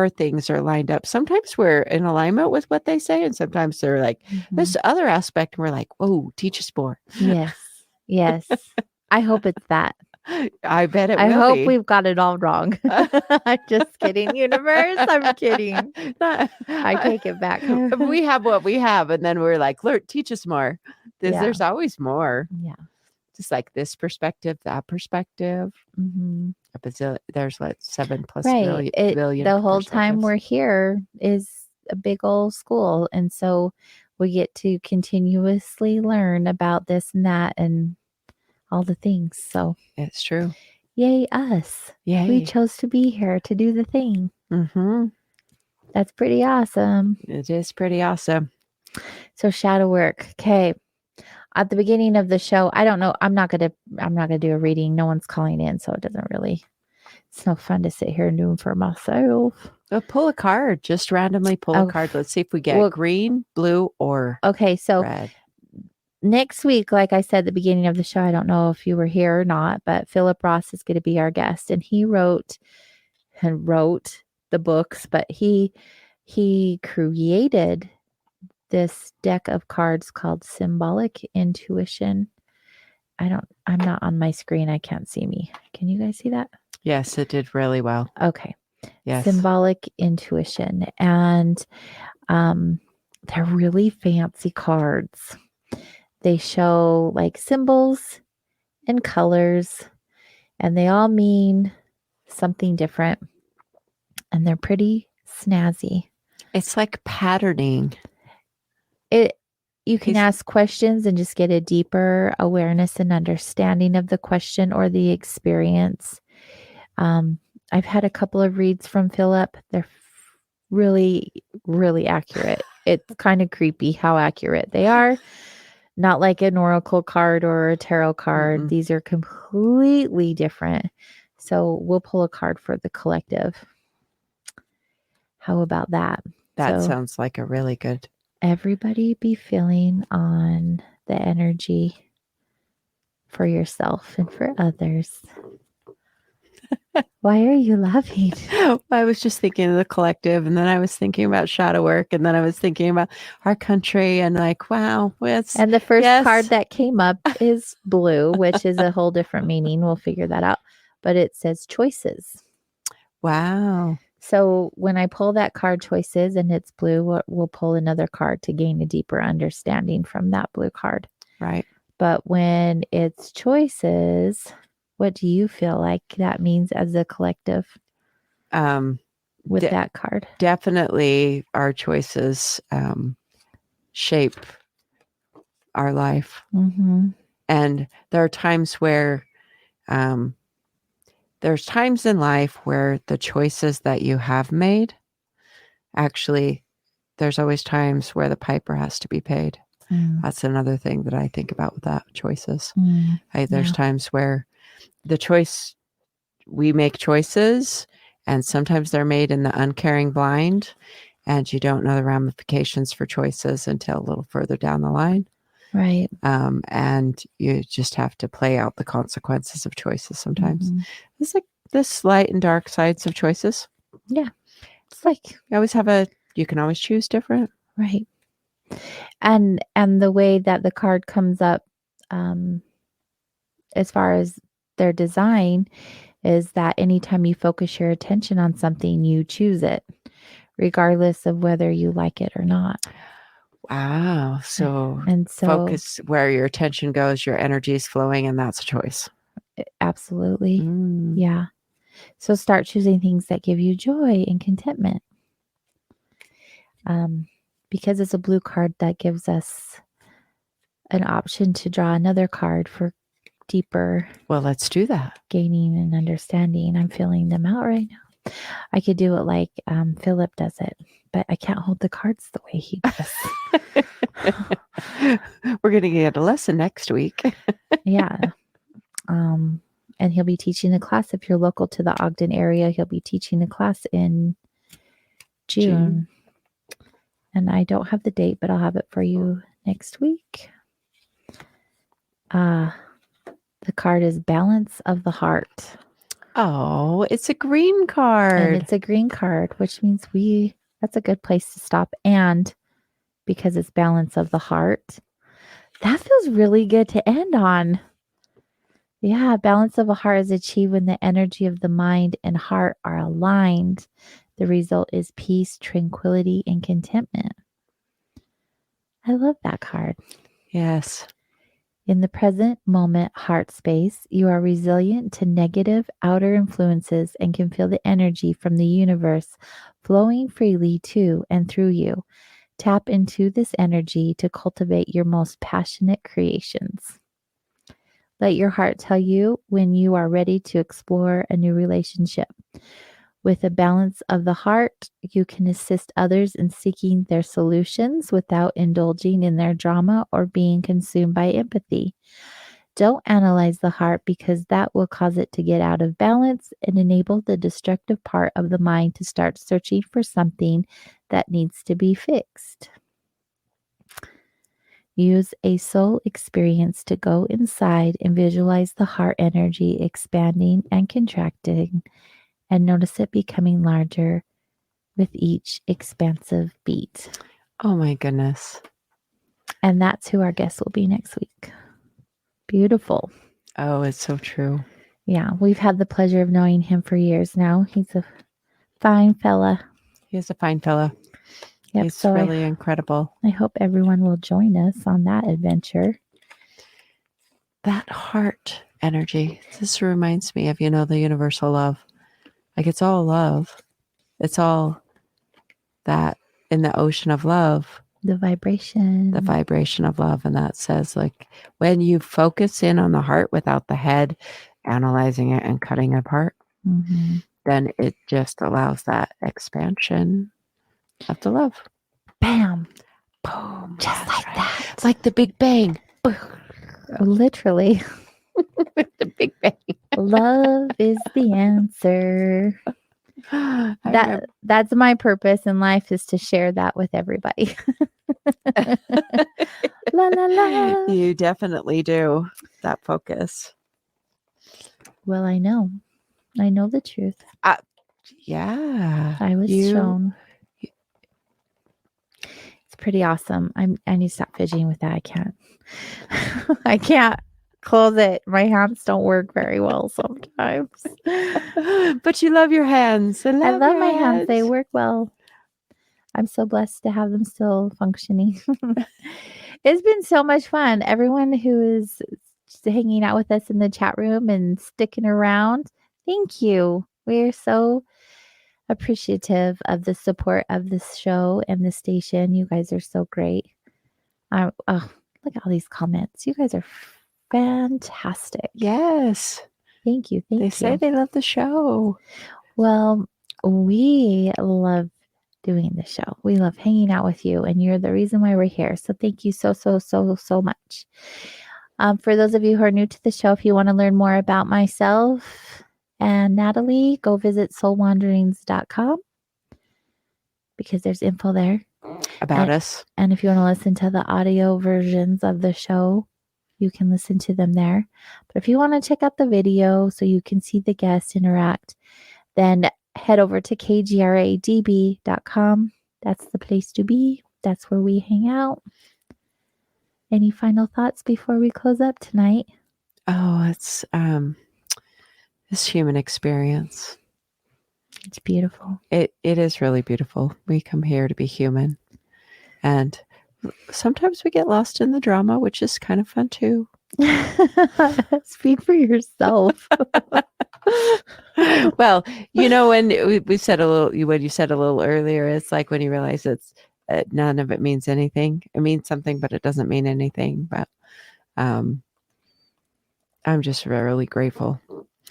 things are lined up. Sometimes we're in alignment with what they say, and sometimes they're like this other aspect. And we're like, "Whoa, teach us more." Yes. I hope it's that. I bet it will. I hope be. We've got it all wrong. I'm just kidding, universe. I'm kidding. I take it back. We have what we have, and then we're like, "Teach us more." There's always more. Yeah. Just like this perspective, that perspective. Mm-hmm. There's what 7+ Right. billion The whole time perspectives. we're here is a big old school. And so we get to continuously learn about this and that and all the things. So It's true. yay us. Yay. We chose to be here to do the thing. Mm-hmm. That's pretty awesome. It is pretty awesome. So shadow work. Okay. At the beginning of the show, I don't know. I'm not gonna do a reading. No one's calling in, so it doesn't really. It's no fun to sit here and do them for myself. Pull a card. Just randomly pull a card. Let's see if we get green, blue, or okay. So red. Next week, like I said at the beginning of the show, I don't know if you were here or not, but Philip Ross is going to be our guest, and he wrote the books, but he created this deck of cards called Symbolic Intuition. I'm not on my screen. I can't see me. Can you guys see that? Yes, it did really well. Okay. Yes. Symbolic Intuition. And they're really fancy cards. They show like symbols and colors, and they all mean something different. And they're pretty snazzy. It's like patterning. You can ask questions and just get a deeper awareness and understanding of the question or the experience. I've had a couple of reads from Philip. They're really, really accurate. It's kind of creepy how accurate they are. Not like an oracle card or a tarot card. Mm-hmm. These are completely different. So we'll pull a card for the collective. How about that? That sounds like a really good. Everybody be feeling on the energy for yourself and for others. Why are you laughing? I was just thinking of the collective, and then I was thinking about shadow work, and then I was thinking about our country, and like, wow. And the first card that came up is blue, which is a whole different meaning. We'll figure that out. But it says choices. Wow. So when I pull that card, choices, and it's blue, we'll pull another card to gain a deeper understanding from that blue card. Right. But when it's choices, what do you feel like that means as a collective with that card? Definitely our choices shape our life. Mm-hmm. And there are times where there's times in life where the choices that you have made, actually, there's always times where the piper has to be paid. Mm. That's another thing that I think about with that, choices. Mm. There's times where we make choices, and sometimes they're made in the uncaring blind, and you don't know the ramifications for choices until a little further down the line. Right. And you just have to play out the consequences of choices sometimes. Mm-hmm. It's like this light and dark sides of choices. Yeah. It's like you can always choose different. Right. And the way that the card comes up, as far as their design, is that anytime you focus your attention on something, you choose it, regardless of whether you like it or not. Wow. So focus where your attention goes, your energy is flowing, and that's a choice. Absolutely. Mm. Yeah. So start choosing things that give you joy and contentment. Because it's a blue card, that gives us an option to draw another card for deeper. Well, let's do that. Gaining and understanding. I'm filling them out right now. I could do it like Philip does it, but I can't hold the cards the way he does. We're going to get a lesson next week. Yeah. And he'll be teaching a class. If you're local to the Ogden area, he'll be teaching a class in June. And I don't have the date, but I'll have it for you next week. The card is Balance of the Heart. Oh, it's a green card. And it's a green card, which means that's a good place to stop. And because it's Balance of the Heart, that feels really good to end on. Yeah, balance of a heart is achieved when the energy of the mind and heart are aligned. The result is peace, tranquility, and contentment. I love that card. Yes. In the present moment heart space, you are resilient to negative outer influences and can feel the energy from the universe flowing freely to and through you. Tap into this energy to cultivate your most passionate creations. Let your heart tell you when you are ready to explore a new relationship. With a balance of the heart, you can assist others in seeking their solutions without indulging in their drama or being consumed by empathy. Don't analyze the heart because that will cause it to get out of balance and enable the destructive part of the mind to start searching for something that needs to be fixed. Use a soul experience to go inside and visualize the heart energy expanding and contracting, and notice it becoming larger with each expansive beat. Oh my goodness. And that's who our guest will be next week. Beautiful. Oh, it's so true. Yeah, we've had the pleasure of knowing him for years now. He's a fine fella. He's a fine fella. Yep, He's so really incredible. I hope everyone will join us on that adventure. That heart energy. This reminds me of, the universal love. Like, it's all love. It's all that in the ocean of love. The vibration. The vibration of love. And that says, like, when you focus in on the heart without the head analyzing it and cutting it apart, then it just allows that expansion of the love. Bam. Boom. Just like that. Like the Big Bang. Literally. The Big Bang. Love is the answer. That's my purpose in life, is to share that with everybody. La la la. You definitely do. That focus. Well, I know the truth. Yeah. I was shown. It's pretty awesome. I need to stop fidgeting with that. I can't close it. My hands don't work very well sometimes. But you love your hands. I love my hands. They work well. I'm so blessed to have them still functioning. It's been so much fun. Everyone who is hanging out with us in the chat room and sticking around, thank you. We're so appreciative of the support of this show and the station. You guys are so great. Look at all these comments. You guys are fantastic. Yes. Thank you. They say they love the show. Well, we love doing the show. We love hanging out with you, and you're the reason why we're here. So thank you so much. For those of you who are new to the show, if you want to learn more about myself and Natalie, go visit soulwanderings.com because there's info there about us. And if you want to listen to the audio versions of the show, you can listen to them there. But if you want to check out the video so you can see the guests interact, then head over to kgradb.com. That's the place to be. That's where we hang out. Any final thoughts before we close up tonight? Oh, it's this human experience. It's beautiful. It is really beautiful. We come here to be human. And sometimes we get lost in the drama, which is kind of fun too. Speak for yourself. Well, when we said when you said a little earlier, it's like when you realize it's none of it means anything. It means something, but it doesn't mean anything. But I'm just really grateful.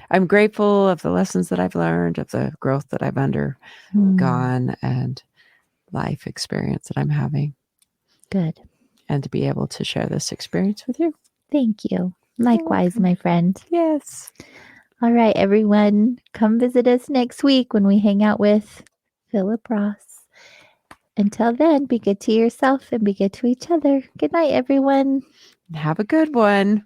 I'm grateful of the lessons that I've learned, of the growth that I've undergone, and life experience that I'm having. Good. And to be able to share this experience with you. Thank you. Likewise, my friend. Yes. All right, everyone. Come visit us next week when we hang out with Philip Ross. Until then, be good to yourself and be good to each other. Good night, everyone. Have a good one.